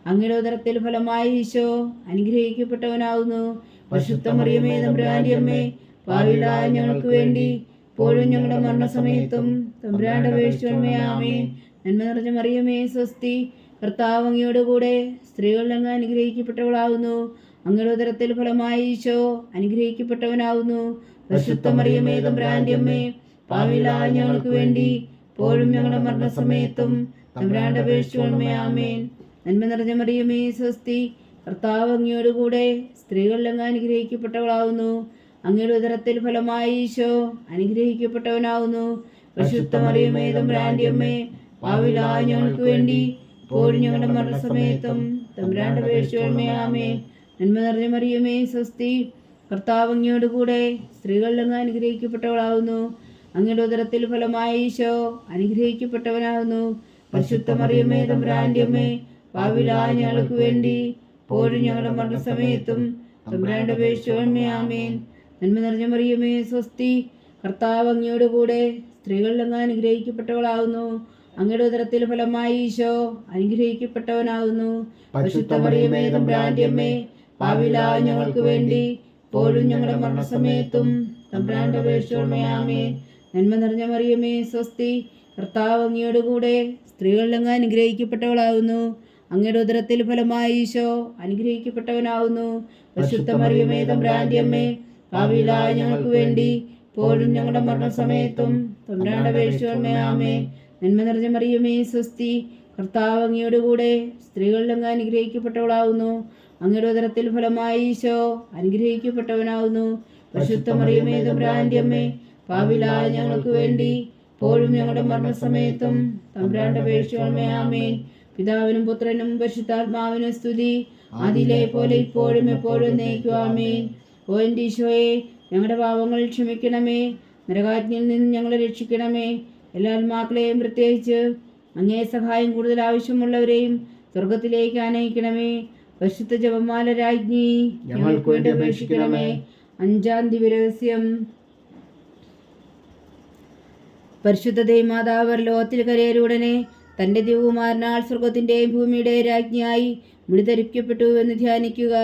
അങ്ങയുടെ ഉദരത്തിൽ ഫലമായി ഈശോ അനുഗ്രഹിക്കപ്പെട്ടവനാവുന്നു. പരിശുദ്ധ മറിയമേ, തമ്പുരാന്റെ അമ്മേ, പാപികളായ ഞങ്ങൾക്ക് വേണ്ടി ഇപ്പോഴും ഞങ്ങളുടെ മരണസമയത്തും തമ്പുരാനോട് അപേക്ഷിച്ചുകൊള്ളണമേ. ആമേൻ. നന്മ നിറഞ്ഞ മറിയമേ, സ്വസ്തി, കർത്താവ് അങ്ങയോടുകൂടെ സ്ത്രീകളിൽ അങ്ങ് അനുഗ്രഹിക്കപ്പെട്ടവളാവുന്നു. അങ്ങയുടെ ഉദരത്തിൽ ഫലമായി ഈശോ അനുഗ്രഹിക്കപ്പെട്ടവനാവുന്നു. പരിശുദ്ധ മറിയമേ, തമ്പുരാന്റെ അമ്മേ, പാപികളായ ഞങ്ങൾക്ക് വേണ്ടി ഇപ്പോഴും ഞങ്ങളുടെ മരണസമയത്തും തമ്പുരാനോട് അപേക്ഷിച്ചുകൊള്ളണമേ. ആമേൻ. നന്മ നിറഞ്ഞ മറിയമേ, സ്വസ്തി, കർത്താവ് അങ്ങയോടുകൂടെ സ്ത്രീകളിൽ അങ്ങ് അനുഗ്രഹിക്കപ്പെട്ടവളാവുന്നു. അങ്ങയുടെ ഉദരത്തിൽ ഫലമായി ഈശോ അനുഗ്രഹിക്കപ്പെട്ടവനാവുന്നു. പരിശുദ്ധ മറിയമേ, തമ്പുരാന്റെ അമ്മേ, പാപികളായ ഞങ്ങൾക്ക് വേണ്ടി ഇപ്പോഴും ഞങ്ങളുടെ മരണസമയത്തും തമ്പുരാനോട് അപേക്ഷിച്ചുകൊള്ളണമേ. ആമേൻ. നന്മ നിറഞ്ഞ മറിയമേ, സ്വസ്തി, കർത്താവ് അങ്ങയോടുകൂടെ സ്ത്രീകളിൽ അങ്ങ് അനുഗ്രഹിക്കപ്പെട്ടവളാവുന്നു. അങ്ങയുടെ ഉദരത്തിൽ ഫലമായി ഈശോ അനുഗ്രഹിക്കപ്പെട്ടവനാവുന്നു. പരിശുദ്ധ മറിയമേ, തമ്പുരാന്റെ അമ്മേ, പാപികളായ ഞങ്ങൾക്ക് വേണ്ടി ഇപ്പോഴും ഞങ്ങളുടെ മരണസമയത്തും തമ്പുരാനോട് അപേക്ഷിച്ചുകൊള്ളണമേ. ആമേൻ. നന്മ നിറഞ്ഞ മറിയമേ, സ്വസ്തി, കർത്താവ് അങ്ങയോടുകൂടെ സ്ത്രീകളിൽ അങ്ങ് അനുഗ്രഹിക്കപ്പെട്ടവളാവുന്നു. അങ്ങയുടെ ഉദരത്തിൽ ഫലമായി ഈശോ അനുഗ്രഹിക്കപ്പെട്ടവനാവുന്നു. പരിശുദ്ധ മറിയമേ, തമ്പുരാന്റെ അമ്മേ, പാപികളായ ഞങ്ങൾക്ക് വേണ്ടി ഇപ്പോഴും ഞങ്ങളുടെ മരണസമയത്തും തമ്പുരാനോട് അപേക്ഷിച്ചുകൊള്ളണമേ. ആമേൻ. നന്മ നിറഞ്ഞ മറിയമേ, സ്വസ്തി, കർത്താവ് അങ്ങയോടുകൂടെ സ്ത്രീകളിൽ അങ്ങ് അനുഗ്രഹിക്കപ്പെട്ടവളാവുന്നു. അങ്ങയുടെ ഉദരത്തിൽ ഫലമായി ഈശോ അനുഗ്രഹിക്കപ്പെട്ടവനാവുന്നു. പരിശുദ്ധ മറിയമേ, തമ്പുരാന്റെ അമ്മേ, പാപികളായ ഞങ്ങൾക്ക് വേണ്ടി ഇപ്പോഴും ഞങ്ങളുടെ മരണസമയത്തും തമ്പുരാനോട് അപേക്ഷിച്ചുകൊള്ളണമേ. ആമേൻ. നന്മ നിറഞ്ഞ മറിയമേ, സ്വസ്തി, കർത്താവ് അങ്ങയോടുകൂടെ സ്ത്രീകളിൽ അങ്ങ് അനുഗ്രഹിക്കപ്പെട്ടവളാവുന്നു. അങ്ങയുടെ ഉദരത്തിൽ ഫലമായി ഈശോ അനുഗ്രഹിക്കപ്പെട്ടവനാവുന്നു. പരിശുദ്ധ മറിയമേ, തമ്പുരാന്റെ അമ്മേ, പാപികളായ ഞങ്ങൾക്ക് വേണ്ടി ഇപ്പോഴും ഞങ്ങളുടെ മരണസമയത്തും തമ്പുരാനോട് അപേക്ഷിച്ചുകൊള്ളണമേ. ആമേൻ. പിതാവിനും പുത്രനും പരിശുദ്ധാത്മാവിനും സ്തുതി, ആദിയിലെ പോലെ ഇപ്പോഴും എപ്പോഴും എന്നേക്കും. ആമേൻ. ഓ എൻ്റെ ഈശോയെ, ഞങ്ങളുടെ പാപങ്ങൾ ക്ഷമിക്കണമേ. നരകാജ്ഞയിൽ നിന്ന് ഞങ്ങളെ രക്ഷിക്കണമേ. എല്ലാ ആത്മാക്കളെയും, പ്രത്യേകിച്ച് അങ്ങേ സഹായം കൂടുതൽ ആവശ്യമുള്ളവരെയും സ്വർഗത്തിലേക്ക് ആനയിക്കണമേ. പരിശുദ്ധ ജപമാല രാജ്ഞി, ഞങ്ങൾക്ക് വേണ്ടി അപേക്ഷിക്കണമേ. 5-ാം ദിവ്യരഹസ്യം. പരിശുദ്ധ ദൈവമാതാവ് ലോകത്തിൽ കരയേറുടനെ തൻ്റെ ദിവകുമാരനാൽ സ്വർഗത്തിൻ്റെയും ഭൂമിയുടെയും രാജ്ഞിയായി വിളിധരിക്കപ്പെട്ടു എന്ന് ധ്യാനിക്കുക.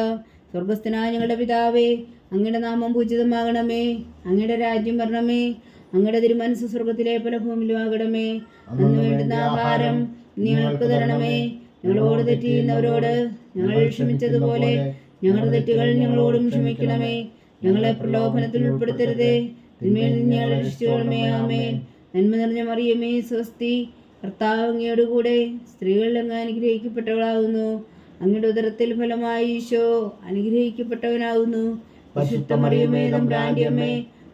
സ്വർഗസ്ഥനായ ഞങ്ങളുടെ പിതാവേ, അങ്ങയുടെ നാമം പൂജിതമാകണമേ. അങ്ങയുടെ രാജ്യം വരണമേ. അങ്ങയുടെ തിരുമനസ് സ്വർഗത്തിലെ പോലെ ഭൂമിയിലും ആകണമേ. അന്ന് വേണ്ടുന്ന ആഹാരം ഞങ്ങൾക്ക് തരണമേ. ഞങ്ങളോട് തെറ്റ് ചെയ്യുന്നവരോട് ഞങ്ങൾ ക്ഷമിച്ചതുപോലെ ഞങ്ങളുടെ തെറ്റുകൾ ഞങ്ങളോടും ക്ഷമിക്കണമേ. ഞങ്ങളെ പ്രലോഭനത്തിൽ ഉൾപ്പെടുത്തരുതേ, തിന്മയിൽ നിന്ന് ഞങ്ങളെ രക്ഷിച്ചുകൊള്ളണമേ. ആമേൻ. നന്മ നിറഞ്ഞ മറിയമേ, സ്വസ്തി, കർത്താവ് അങ്ങയോടുകൂടെ സ്ത്രീകളിൽ അങ്ങ് അനുഗ്രഹിക്കപ്പെട്ടവളാകുന്നു. അങ്ങയുടെ ഉദരത്തിൽ ഫലമായി ഈശോ അനുഗ്രഹിക്കപ്പെട്ടവനാകുന്നു. പരിശുദ്ധ മറിയമേ, തമ്പുരാന്റെ അമ്മേ,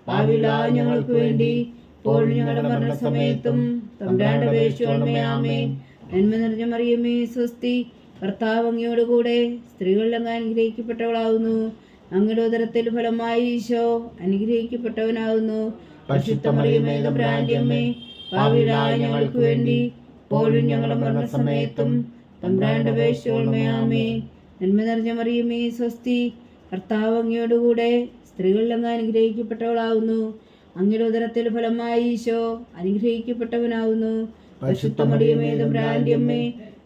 പാപികളായ ഞങ്ങൾക്ക് വേണ്ടി ഇപ്പോഴും ഞങ്ങളുടെ മരണസമയത്തും തമ്പുരാന്റെ അപേക്ഷിച്ചുകൊള്ളണമേ. ആമേൻ. നന്മ നിറഞ്ഞ മറിയമേ, സ്വസ്തി, കർത്താവ് അങ്ങയോടുകൂടെ സ്ത്രീകളിൽ അങ്ങ് അനുഗ്രഹിക്കപ്പെട്ടവളാകുന്നു. അങ്ങയുടെ ഉദരത്തിൽ ഫലമായി ഈശോ അനുഗ്രഹിക്കപ്പെട്ടവനാകുന്നു. പരിശുദ്ധ മറിയമേ തമ്പുരാന്റെ അമ്മേ, പാപികളായ ഞങ്ങൾക്ക് വേണ്ടി ഇപ്പോഴും ഞങ്ങളുടെ മരണസമയത്തും തമ്പുരാന്റെ അപേക്ഷിച്ചുകൊള്ളണമേ. ആമേൻ. നന്മ നിറഞ്ഞ മറിയമേ സ്വസ്തി, കർത്താവ് അങ്ങയോടുകൂടെ സ്ത്രീകളിൽ അങ്ങ് അനുഗ്രഹിക്കപ്പെട്ടവളാകുന്നു. അങ്ങയുടെ ഉദരത്തിൽ ഫലമായി ഈശോ അനുഗ്രഹിക്കപ്പെട്ടവനാകുന്നു. പരിശുദ്ധ മറിയമേ തമ്പുരാന്റെ അമ്മേ,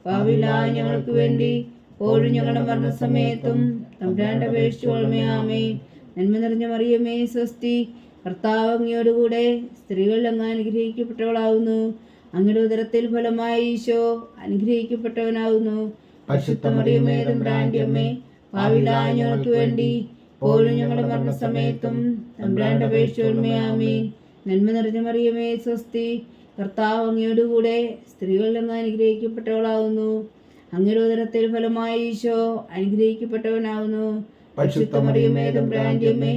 പാപികളായ ഞങ്ങൾക്ക് വേണ്ടി ഇപ്പോഴും ഞങ്ങളുടെ മരണസമയത്തും തമ്പുരാന്റെ അപേക്ഷിച്ചുകൊള്ളണമേ. ആമേൻ. നന്മ നിറഞ്ഞ മറിയമേ സ്വസ്തി, കർത്താവ് അങ്ങയോടുകൂടെ സ്ത്രീകളിൽ അങ്ങ് അനുഗ്രഹിക്കപ്പെട്ടവളാകുന്നു. അങ്ങയുടെ ഉദരത്തിൽ ഫലമായി ഈശോ അനുഗ്രഹിക്കപ്പെട്ടവനാകുന്നു. പരിശുദ്ധ മറിയമേ തമ്പുരാന്റെ അമ്മേ, പാപികളായ ഞങ്ങൾക്ക് വേണ്ടി ഇപ്പോഴും ഞങ്ങളുടെ മരണസമയത്തും തമ്പുരാന്റെ അപേക്ഷിച്ചുകൊള്ളണമേ. ആമേൻ. നന്മ നിറഞ്ഞ മറിയമേ സ്വസ്തി, കർത്താവ് അങ്ങയോടുകൂടെ സ്ത്രീകളിൽ അങ്ങ് അനുഗ്രഹിക്കപ്പെട്ടവളാകുന്നു. അങ്ങയുടെ ഉദരത്തിൽ ഫലമായി ഈശോ അനുഗ്രഹിക്കപ്പെട്ടവനാകുന്നു. പരിശുദ്ധ മറിയമേ തമ്പുരാന്റെ അമ്മേ,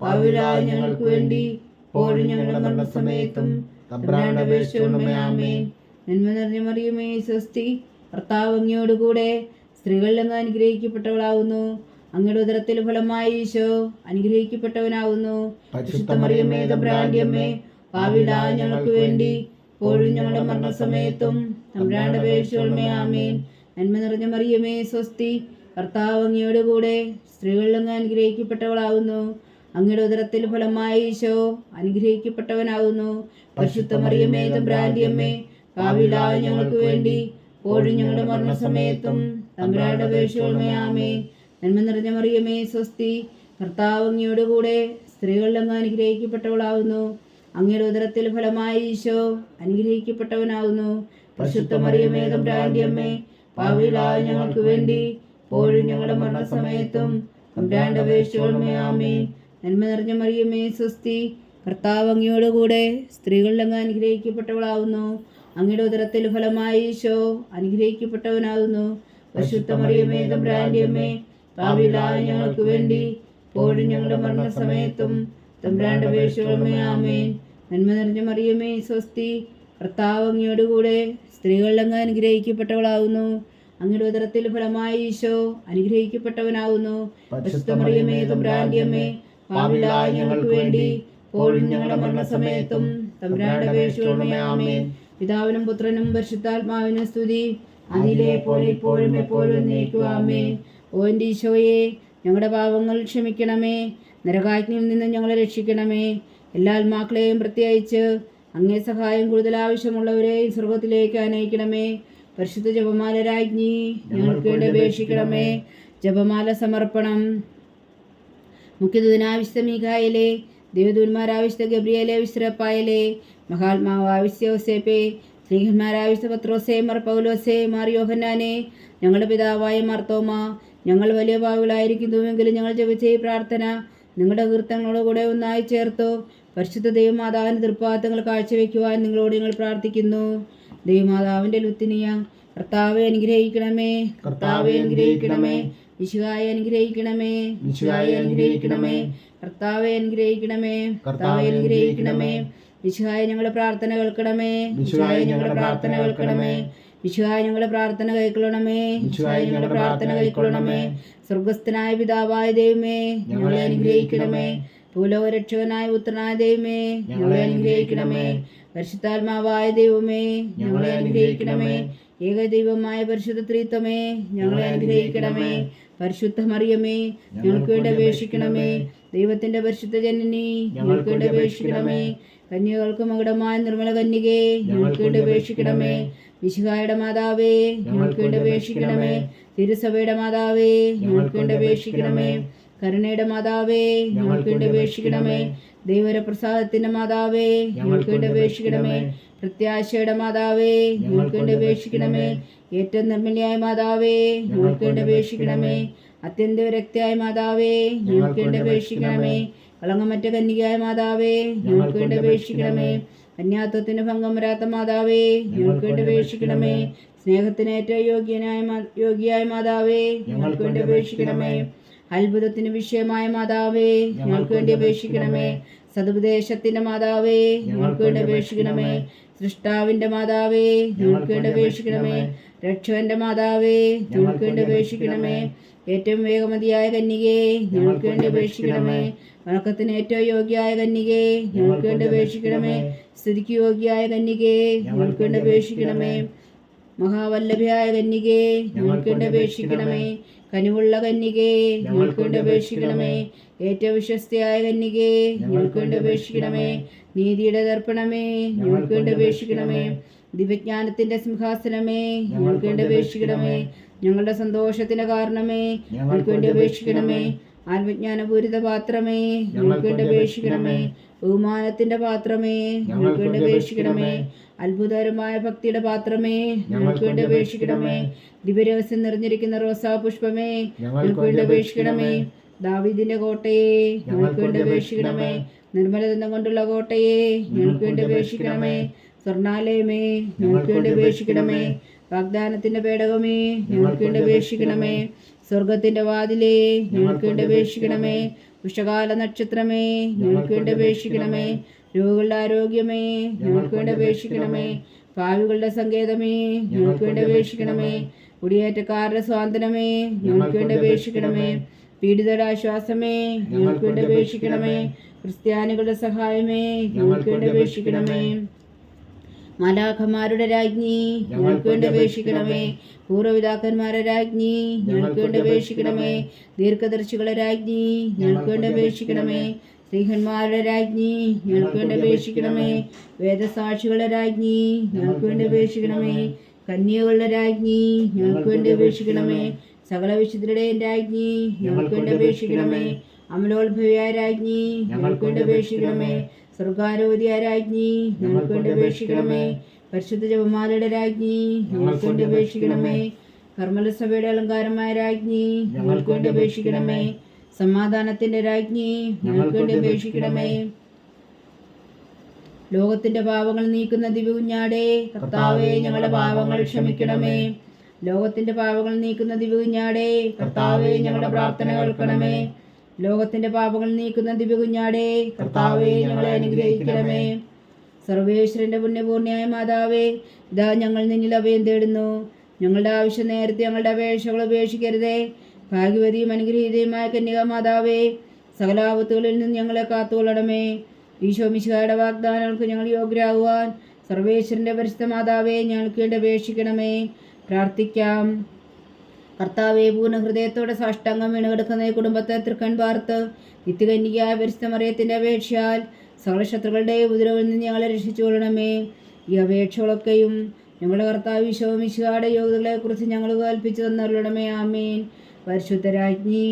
പാപികളായ ഞങ്ങൾക്ക് വേണ്ടി ഇപ്പോഴും ഞങ്ങളുടെ മരണസമയത്തും തമ്പുരാന്റെ അപേക്ഷിച്ചുകൊള്ളണമേ. ആമേൻ. നന്മ നിറഞ്ഞ മറിയമേ സ്വസ്തി, കർത്താവ് അങ്ങയോടുകൂടെ സ്ത്രീകളിൽ അങ്ങ് അനുഗ്രഹിക്കപ്പെട്ടവളാകുന്നു. അങ്ങയുടെ ഉദരത്തിൽ ഫലമായി ഈശോ അനുഗ്രഹിക്കപ്പെട്ടവനാകുന്നു. പരിശുദ്ധ മറിയമേ തമ്പുരാന്റെ അമ്മേ, പാപികളായ ഞങ്ങൾക്ക് വേണ്ടി ഇപ്പോഴും ഞങ്ങളുടെ മരണസമയത്തും തമ്പുരാന്റെ അപേക്ഷിച്ചുകൊള്ളണമേ. ആമേൻ. നന്മ നിറഞ്ഞ മറിയമേ സ്വസ്തി, കർത്താവ് അങ്ങയോടുകൂടെ സ്ത്രീകളിൽ അങ്ങ് അനുഗ്രഹിക്കപ്പെട്ടവളാകുന്നു. അങ്ങയുടെ ഉദരത്തിൽ ഫലമായി ഈശോ അനുഗ്രഹിക്കപ്പെട്ടവനാകുന്നു. പരിശുദ്ധ മറിയമേ തമ്പുരാന്റെ അമ്മേ, പാപികളായ ഞങ്ങൾക്ക് വേണ്ടി ഇപ്പോഴും ഞങ്ങളുടെ മരണസമയത്തും തമ്പുരാന്റെ അപേക്ഷിച്ചുകൊള്ളണമേ. ആമേൻ. നന്മ നിറഞ്ഞ മറിയമേ സ്വസ്തി, കർത്താവ് അങ്ങയോടുകൂടെ സ്ത്രീകളിൽ അങ്ങ് അനുഗ്രഹിക്കപ്പെട്ടവളാകുന്നു. അങ്ങയുടെ ഉദരത്തിൽ ഫലമായി ഈശോ അനുഗ്രഹിക്കപ്പെട്ടവനാകുന്നു. പരിശുദ്ധ മറിയമേ തമ്പുരാന്റെ അമ്മേ, പാപികളായ ഞങ്ങൾക്ക് വേണ്ടി ഇപ്പോഴും ഞങ്ങളുടെ മരണസമയത്തും തമ്പുരാന്റെ അപേക്ഷിച്ചുകൊള്ളണമേ. ആമേൻ. നന്മ നിറഞ്ഞ മറിയമേ സ്വസ്തി, കർത്താവ് അങ്ങയോടുകൂടെ സ്ത്രീകളിൽ അങ്ങ് അനുഗ്രഹിക്കപ്പെട്ടവളാകുന്നു. അങ്ങയുടെ ഉദരത്തിൽ ഫലമായി ഈശോ അനുഗ്രഹിക്കപ്പെട്ടവനാകുന്നു. പരിശുദ്ധ മറിയമേ തമ്പുരാന്റെ അമ്മേ, പാപികളായ ഞങ്ങൾക്ക് വേണ്ടി ഇപ്പോഴും ഞങ്ങളുടെ മരണസമയത്തും തമ്പുരാന്റെ അപേക്ഷിച്ചുകൊള്ളണമേ. ആമേൻ. നന്മ നിറഞ്ഞ മറിയമേ സ്വസ്തി, കർത്താവ് അങ്ങയോടുകൂടെ സ്ത്രീകളിൽ അങ്ങ് അനുഗ്രഹിക്കപ്പെട്ടവളാകുന്നു. അങ്ങയുടെ ഉദരത്തിൽ ഫലമായി ഈശോ അനുഗ്രഹിക്കപ്പെട്ടവനാകുന്നു. പരിശുദ്ധ മറിയമേ തമ്പുരാന്റെ അമ്മേ, പാപികളായ ഞങ്ങൾക്ക് വേണ്ടി ഇപ്പോഴും ഞങ്ങളുടെ മരണസമയത്തും തമ്പുരാന്റെ അപേക്ഷിച്ചുകൊള്ളണമേ. ആമേൻ. പിതാവിനും പുത്രനും പരിശുദ്ധാത്മാവിനും സ്തുതി, അതിലെ പോലെ ഇപ്പോഴും എപ്പോഴും എന്നേക്കും. ആമേൻ. ഓ എൻ്റെ ഈശോയെ, ഞങ്ങളുടെ പാപങ്ങൾ ക്ഷമിക്കണമേ, നരകാഗ്നിയിൽ നിന്ന് ഞങ്ങളെ രക്ഷിക്കണമേ. എല്ലാ ആത്മാക്കളെയും പ്രത്യേകിച്ച് അങ്ങേ സഹായം കൂടുതൽ ആവശ്യമുള്ളവരെ സ്വർഗത്തിലേക്ക് അനയിക്കണമേ. പരിശുദ്ധ ജപമാല രാജ്ഞി, ഞങ്ങൾക്ക് വേണ്ടി അപേക്ഷിക്കണമേ. ജപമാല സമർപ്പണം. മുഖ്യദൂതനാവിശുദ്ധ മീഖായേലേ, ദേവദൂതന്മാരാവിശുദ്ധ ഗബ്രിയേലേ, വിശ്രപ്പായേലേ, മഹാത്മാവാവിശുദ്ധ യോസേപ്പേ, സ്നേഹന്മാരാവിശുദ്ധ പത്രോസേ, മാർ പൗലോസേ, മാർ യോഹന്നാനെ, ഞങ്ങളുടെ പിതാവായ മാർത്തോമ, ഞങ്ങൾ വലിയ പാവികളായിരിക്കുന്നുവെങ്കിലും ഞങ്ങൾ ജപിച്ച ഈ പ്രാർത്ഥന നിങ്ങളുടെ കീർത്തനങ്ങളോടുകൂടെ ഒന്നായി ചേർത്തു പരിശുദ്ധ ദൈവമാതാവിൻ്റെ തൃപ്പാദങ്ങൾ കാഴ്ചവെക്കുവാൻ നിങ്ങളോട് ഞങ്ങൾ പ്രാർത്ഥിക്കുന്നു. ദൈവമാതാവിൻ്റെ ലുത്തിനിയ, കർത്താവെ അനുഗ്രഹിക്കണമേ, കർത്താവെ അനുഗ്രഹിക്കണമേ. മിശിഹായെ അനുഗ്രഹിക്കണമേ, മിശിഹായെ അനുഗ്രഹിക്കണമേ. കർത്താവെ അനുഗ്രഹിക്കണമേ, കർത്താവെ അനുഗ്രഹിക്കണമേ. മിശിഹായെ ഞങ്ങളുടെ പ്രാർത്ഥന കേൾക്കണമേ, മിശിഹായെ ഞങ്ങളുടെ പ്രാർത്ഥന കേൾക്കണമേ. മിശിഹായെ ഞങ്ങളുടെ പ്രാർത്ഥന കൈക്കൊള്ളണമേ, മിശിഹായെ ഞങ്ങളുടെ പ്രാർത്ഥന കൈക്കൊള്ളണമേ. സ്വർഗസ്ഥനായ പിതാവായ ദൈവമേ, ഞങ്ങളെ അനുഗ്രഹിക്കണമേ. ഭൂലോകരക്ഷകനായ പുത്രനായ ദൈവമേ, ഞങ്ങളെ അനുഗ്രഹിക്കണമേ. പരിശുദ്ധാത്മാവായ ദൈവമേ, ഞങ്ങളെ അനുഗ്രഹിക്കണമേ. ഏകദൈവമായ പരിശുദ്ധ ത്രിത്വമേ, ഞങ്ങളെ അനുഗ്രഹിക്കണമേ. പരിശുദ്ധ മറിയമേ, ഞങ്ങൾക്ക് വേണ്ടി അപേക്ഷിക്കണമേ. ദൈവത്തിന്റെ പരിശുദ്ധ ജനനി, ഞങ്ങൾക്ക് വേണ്ടി അപേക്ഷിക്കണമേ. കന്യകൾക്ക് മകുടമായ നിർമ്മല കന്യകേ, ഞങ്ങൾക്ക് വേണ്ടി അപേക്ഷിക്കണമേ. മിശിഹായുടെ മാതാവേ, ഞങ്ങൾക്ക് വേണ്ടി അപേക്ഷിക്കണമേ. തിരുസഭയുടെ മാതാവേ, ഞങ്ങൾക്ക് വേണ്ടി അപേക്ഷിക്കണമേ. കരുണയുടെ മാതാവേ, ഞങ്ങൾക്ക് വേണ്ടി അപേക്ഷിക്കണമേ. ദൈവപ്രസാദത്തിന്റെ മാതാവേ, ഞങ്ങൾക്ക് വേണ്ടി അപേക്ഷിക്കണമേ. പ്രത്യാശയുടെ മാതാവേ, ഞങ്ങൾക്ക് വേണ്ടി അപേക്ഷിക്കണമേ. ഏറ്റവും നിർമ്മലയായ മാതാവേ, ഞങ്ങൾക്ക് വേണ്ടി അപേക്ഷിക്കണമേ. അത്യന്ത വിരക്തിയായ മാതാവേ, ഞങ്ങൾക്ക് വേണ്ടി അപേക്ഷിക്കണമേ. കളങ്കമറ്റ കന്യകയായ മാതാവേ, ഞങ്ങൾക്ക് വേണ്ടി അപേക്ഷിക്കണമേ. കന്യാത്വത്തിന് ഭംഗം വരാത്ത മാതാവേ, ഞങ്ങൾക്ക് വേണ്ടി അപേക്ഷിക്കണമേ. സ്നേഹത്തിന് ഏറ്റവും യോഗ്യയായ മാതാവേ, ഞങ്ങൾക്ക് വേണ്ടി അപേക്ഷിക്കണമേ. അത്ഭുതത്തിന് വിഷയമായ മാതാവേ, ഞങ്ങൾക്ക് വേണ്ടി അപേക്ഷിക്കണമേ. സതുപദേശത്തിന്റെ മാതാവേ ഞങ്ങൾക്ക് വേണ്ടി അപേക്ഷിക്കണമേ. സൃഷ്ടാവിന്റെ മാതാവേ ഞങ്ങൾക്ക് വേണ്ടി അപേക്ഷിക്കണമേ. രക്ഷകന്റെ മാതാവേ ഞങ്ങൾക്ക് വേണ്ടി അപേക്ഷിക്കണമേ. ഏറ്റവും വേഗമതിയായ കന്യകേ ഞങ്ങൾക്ക് വേണ്ടി അപേക്ഷിക്കണമേ. വണക്കത്തിന് ഏറ്റവും യോഗ്യയായ കന്യകേ ഞങ്ങൾക്ക് വേണ്ടി അപേക്ഷിക്കണമേ. സ്തുതിക്ക് യോഗ്യയായ കന്യകേ ഞങ്ങൾക്ക് വേണ്ടി അപേക്ഷിക്കണമേ. മഹാവല്ലഭയായ കന്യകേ ഞങ്ങൾക്ക് വേണ്ടി അപേക്ഷിക്കണമേ. കനിവുള്ള കന്യകേ ഞങ്ങൾക്ക് വേണ്ടി അപേക്ഷിക്കണമേ. ഏറ്റവും വിശ്വസ്തയായ കന്യകേ ഞങ്ങൾക്ക് വേണ്ടി അപേക്ഷിക്കണമേ. നീതിയുടെ ദർപ്പണമേ ഞങ്ങൾക്ക് വേണ്ടി അപേക്ഷിക്കണമേ. ദിവ്യജ്ഞാനത്തിന്റെ സിംഹാസനമേ ഞങ്ങൾക്ക് വേണ്ടി അപേക്ഷിക്കണമേ. ഞങ്ങളുടെ സന്തോഷത്തിന്റെ കാരണമേ ഞങ്ങൾക്ക് വേണ്ടി അപേക്ഷിക്കണമേ. ആത്മജ്ഞാനപൂരിത പാത്രമേ ഞങ്ങൾക്ക് വേണ്ടി അപേക്ഷിക്കണമേ. ബഹുമാനത്തിന്റെ പാത്രമേ ഞങ്ങൾക്ക് വേണ്ടി അപേക്ഷിക്കണമേ. അത്ഭുതകരമായ ഭക്തിയുടെ പാത്രമേ ഞങ്ങൾക്ക് വേണ്ടി അപേക്ഷിക്കണമേ. ദിവ്യരഹസ്യം നിറഞ്ഞിരിക്കുന്ന റോസാ പുഷ്പമേ ഞങ്ങൾക്ക് വേണ്ടി അപേക്ഷിക്കണമേ. ദാവീദിന്റെ കോട്ടയെ ഞങ്ങൾക്ക് വേണ്ടി അപേക്ഷിക്കണമേ. നിർമ്മലദന്തം കൊണ്ടുള്ള കോട്ടയെ ഞങ്ങൾക്ക് വേണ്ടി അപേക്ഷിക്കണമേ. സ്വർണാലയമേ ഞങ്ങൾക്ക് വേണ്ടി അപേക്ഷിക്കണമേ. വാഗ്ദാനത്തിന്റെ പേടകമേ ഞങ്ങൾക്ക് വേണ്ടി അപേക്ഷിക്കണമേ. സ്വർഗത്തിന്റെ വാതിലേ ഞങ്ങൾക്ക് വേണ്ടി അപേക്ഷിക്കണമേ. ഉഷകാല നക്ഷത്രമേ ഞങ്ങൾക്ക് വേണ്ടി അപേക്ഷിക്കണമേ. രോഗികളുടെ ആരോഗ്യമേ ഞങ്ങൾക്ക് വേണ്ടി അപേക്ഷിക്കണമേ. പാവികളുടെ സങ്കേതമേ ഞങ്ങൾക്ക് വേണ്ടി അപേക്ഷിക്കണമേ. കുടിയേറ്റക്കാരുടെ സ്വാതന്ത്ര്യമേ ഞങ്ങൾക്ക് വേണ്ടി അപേക്ഷിക്കണമേ. പീഡിതരുടെ ആശ്വാസമേ ഞങ്ങൾക്ക് വേണ്ടി അപേക്ഷിക്കണമേ. ക്രിസ്ത്യാനികളുടെ സഹായമേ ഞങ്ങൾക്ക് വേണ്ടി അപേക്ഷിക്കണമേ. മാലാഖമാരുടെ രാജ്ഞി ഞങ്ങൾക്ക് വേണ്ടി അപേക്ഷിക്കണമേ. പൂർവ്വപിതാക്കന്മാരുടെ രാജ്ഞി ഞങ്ങൾക്ക് വേണ്ടി അപേക്ഷിക്കണമേ. ദീർഘദർശികളുടെ രാജ്ഞി ഞങ്ങൾക്ക് വേണ്ടി അപേക്ഷിക്കണമേ. സ്ത്രീഹന്മാരുടെ രാജ്ഞി ഞങ്ങൾക്ക് വേണ്ടി അപേക്ഷിക്കണമേ. വേദസാക്ഷികളുടെ രാജ്ഞി ഞങ്ങൾക്ക് വേണ്ടി അപേക്ഷിക്കണമേ. കന്യകളുടെ രാജ്ഞി ഞങ്ങൾക്ക് വേണ്ടി അപേക്ഷിക്കണമേ. സകല വിശുദ്ധരുടെയും രാജ്ഞി ഞങ്ങൾക്ക് വേണ്ടി അപേക്ഷിക്കണമേ. അമലോത്ഭവിയായ രാജ്ഞി ഞങ്ങൾക്ക് വേണ്ടി അപേക്ഷിക്കണമേ. സ്വർഗാരോധിയായ രാജ്ഞി ഞങ്ങൾക്ക് വേണ്ടി അപേക്ഷിക്കണമേ. പരിശുദ്ധ ജപമാലയുടെ രാജ്ഞി ഞങ്ങൾക്ക് വേണ്ടി അപേക്ഷിക്കണമേ. കർമ്മലസഭയുടെ അലങ്കാരമായ രാജ്ഞി ഞങ്ങൾക്ക് വേണ്ടി അപേക്ഷിക്കണമേ. സമാധാനത്തിന്റെ രാജ്ഞി ഞങ്ങൾക്ക് വേണ്ടി അപേക്ഷിക്കണമേ. ലോകത്തിന്റെ പാപങ്ങൾ നീക്കുന്ന ദിവ്യകുഞ്ഞാടേ കർത്താവേ ഞങ്ങളുടെ പാപങ്ങൾ ക്ഷമിക്കണമേ. ലോകത്തിന്റെ പാപങ്ങൾ നീക്കുന്ന ദിവ്യകുഞ്ഞാടേ കർത്താവേ ഞങ്ങളുടെ പ്രാർത്ഥന കേൾക്കണമേ. ലോകത്തിന്റെ പാപങ്ങൾ നീക്കുന്ന ദിവ്യകുഞ്ഞാടേ കർത്താവേ ഞങ്ങളെ അനുഗ്രഹിക്കണമേ. സർവേശ്വരന്റെ പുണ്യപൂർണ്ണയായ മാതാവേ ഇതാ ഞങ്ങൾ നിന്നിൽ അഭയം തേടുന്നു. ഞങ്ങളുടെ ആവശ്യം നേരത്തെ ഞങ്ങളുടെ അപേക്ഷകൾ ഉപേക്ഷിക്കരുതേ. ഭാഗ്യവതിയും അനുഗ്രഹീതയുമായ കന്യകാ മാതാവേ സകലാപത്തുകളിൽ നിന്ന് ഞങ്ങളെ കാത്തുകൊള്ളണമേ. ഈശോ മിശിഹായുടെ വാഗ്ദാനങ്ങൾക്ക് ഞങ്ങൾ യോഗ്യരാകുവാൻ സർവേശ്വരന്റെ പരിശുദ്ധ മാതാവേ ഞങ്ങൾക്ക് വേണ്ടി അപേക്ഷിക്കണമേ. പ്രാർത്ഥിക്കാം. കർത്താവെ പൂർണ്ണ ഹൃദയത്തോടെ സാഷ്ടാംഗം വീണ് കിടക്കുന്ന ഈ കുടുംബത്തെ തൃക്കൺ പാർത്ത് നിത്യകന്യകയായ പരിശുദ്ധ മറിയത്തിന്റെ അപേക്ഷയാൽ സകല ശത്രുക്കളുടെ ഉപദ്രവത്തിൽ നിന്ന് ഞങ്ങളെ രക്ഷിച്ചുകൊള്ളണമേ. ഈ അപേക്ഷകളൊക്കെയും ഞങ്ങളുടെ കർത്താവ് ഈശോ മിശിഹായുടെ യോഗ്യതകളെക്കുറിച്ച് ഞങ്ങൾ കൽപ്പിച്ചു തന്നരുളണമേ. ആമേൻ. പരിശുദ്ധരാജ്ഞി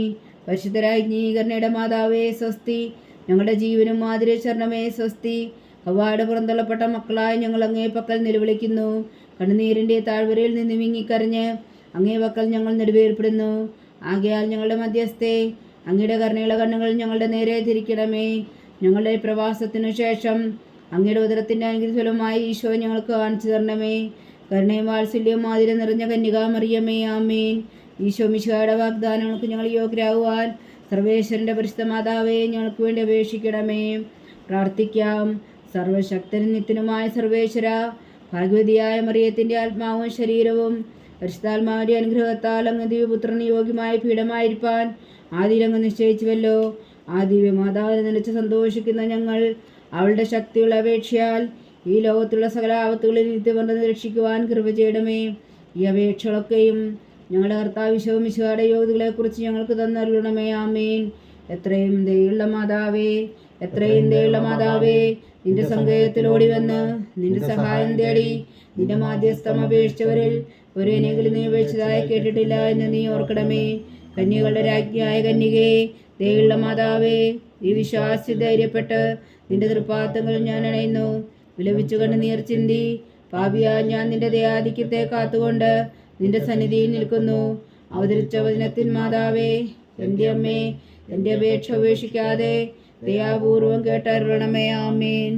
കരുണയുടെ മാതാവേ സ്വസ്തി. ഞങ്ങളുടെ ജീവനും മാതിരി ശരണമേ സ്വസ്തി. ഹവ്വായുടെ പുറന്തള്ളപ്പെട്ട മക്കളായി ഞങ്ങൾ അങ്ങേ പക്കൽ നിലവിളിക്കുന്നു. കണ്ണുനീരിൻ്റെ താഴ്വരയിൽ നിന്ന് വിങ്ങിക്കരഞ്ഞ് അങ്ങേ പക്കൽ ഞങ്ങൾ നെടുവേർപ്പെടുന്നു. ആകയാൽ ഞങ്ങളുടെ മധ്യസ്ഥേ അങ്ങയുടെ കരുണയുള്ള കണ്ണുകൾ ഞങ്ങളുടെ നേരെ തിരിക്കണമേ. ഞങ്ങളുടെ പ്രവാസത്തിനു ശേഷം അങ്ങയുടെ ഉദരത്തിൻ്റെ അനുഗ്രഹഫലമായി ഈശോ ഞങ്ങൾക്ക് കാണിച്ചു തരണമേ. കരുണയും വാത്സല്യവും മാതിരി നിറഞ്ഞ കന്യകാമറിയമേ. ആമേൻ. ഈശോ മിശിഹായുടെ വാഗ്ദാനങ്ങൾക്ക് ഞങ്ങൾ യോഗ്യരാകുവാൻ സർവേശ്വരൻ്റെ പരിശുദ്ധ മാതാവേ ഞങ്ങൾക്ക് വേണ്ടി അപേക്ഷിക്കണമേ. പ്രാർത്ഥിക്കാം. സർവശക്തനും നിത്യനുമായ സർവേശ്വര, ഭാഗ്യവതിയായ മറിയത്തിൻ്റെ ആത്മാവും ശരീരവും പരിശുദ്ധാത്മാവിൻ്റെ അനുഗ്രഹത്താൽ അങ്ങ് ദിവ്യപുത്രന് യോഗ്യമായ പീഠമായിരിക്കാൻ ആദിയിലങ്ങ് നിശ്ചയിച്ചുവല്ലോ. ആ ദിവ്യമാതാവിനെ നിലച്ച് സന്തോഷിക്കുന്ന ഞങ്ങൾ അവളുടെ ശക്തിയുള്ള അപേക്ഷയാൽ ഈ ലോകത്തുള്ള സകല ആപത്തുകളിൽ നിത്യബന്ധം രക്ഷിക്കുവാൻ കൃപ ചെയ്യണമേ. ഈ അപേക്ഷകളൊക്കെയും ഞങ്ങളുടെ കർത്താവ് ഈശോ മിശിഹായുടെ യോഗ്യതകളെക്കുറിച്ച് ഞങ്ങൾക്ക് തന്നരുളണമേ. ആമേൻ. എത്രയും ദയുള്ള മാതാവേ നിന്റെ സങ്കേതത്തിൽ ഓടി വന്ന് നിന്റെ സഹായം തേടി നിന്റെ മാധ്യസ്ഥം അപേക്ഷിച്ചവരിൽ ഒരുവനെങ്കിലും നീ ഉപേക്ഷിച്ചതായി കേട്ടിട്ടില്ല എന്ന് നീ ഓർക്കണമേ. കന്യകളുടെ രാജ്ഞിയായ കന്യകേ, ദയുള്ള മാതാവേ, ഈ വിശ്വാസി ധൈര്യപ്പെട്ട് നിന്റെ തൃപ്പാദങ്ങൾ ഞാൻ അണയുന്നു. വിലപിച്ചു കണ്ട് നീർ ചിന്തി പാപിയാ ഞാൻ നിന്റെ ദയാധിക്യത്തെ കാത്തുകൊണ്ട് നിന്റെ സന്നിധിയിൽ നിൽക്കുന്നു. അവതരിച്ച വചനത്തിൻ മാതാവേ, എൻ്റെ അമ്മേ, എൻ്റെ അപേക്ഷ ഉപേക്ഷിക്കാതെ ദയാപൂർവം കേട്ടരുളണമേ. ആമേൻ.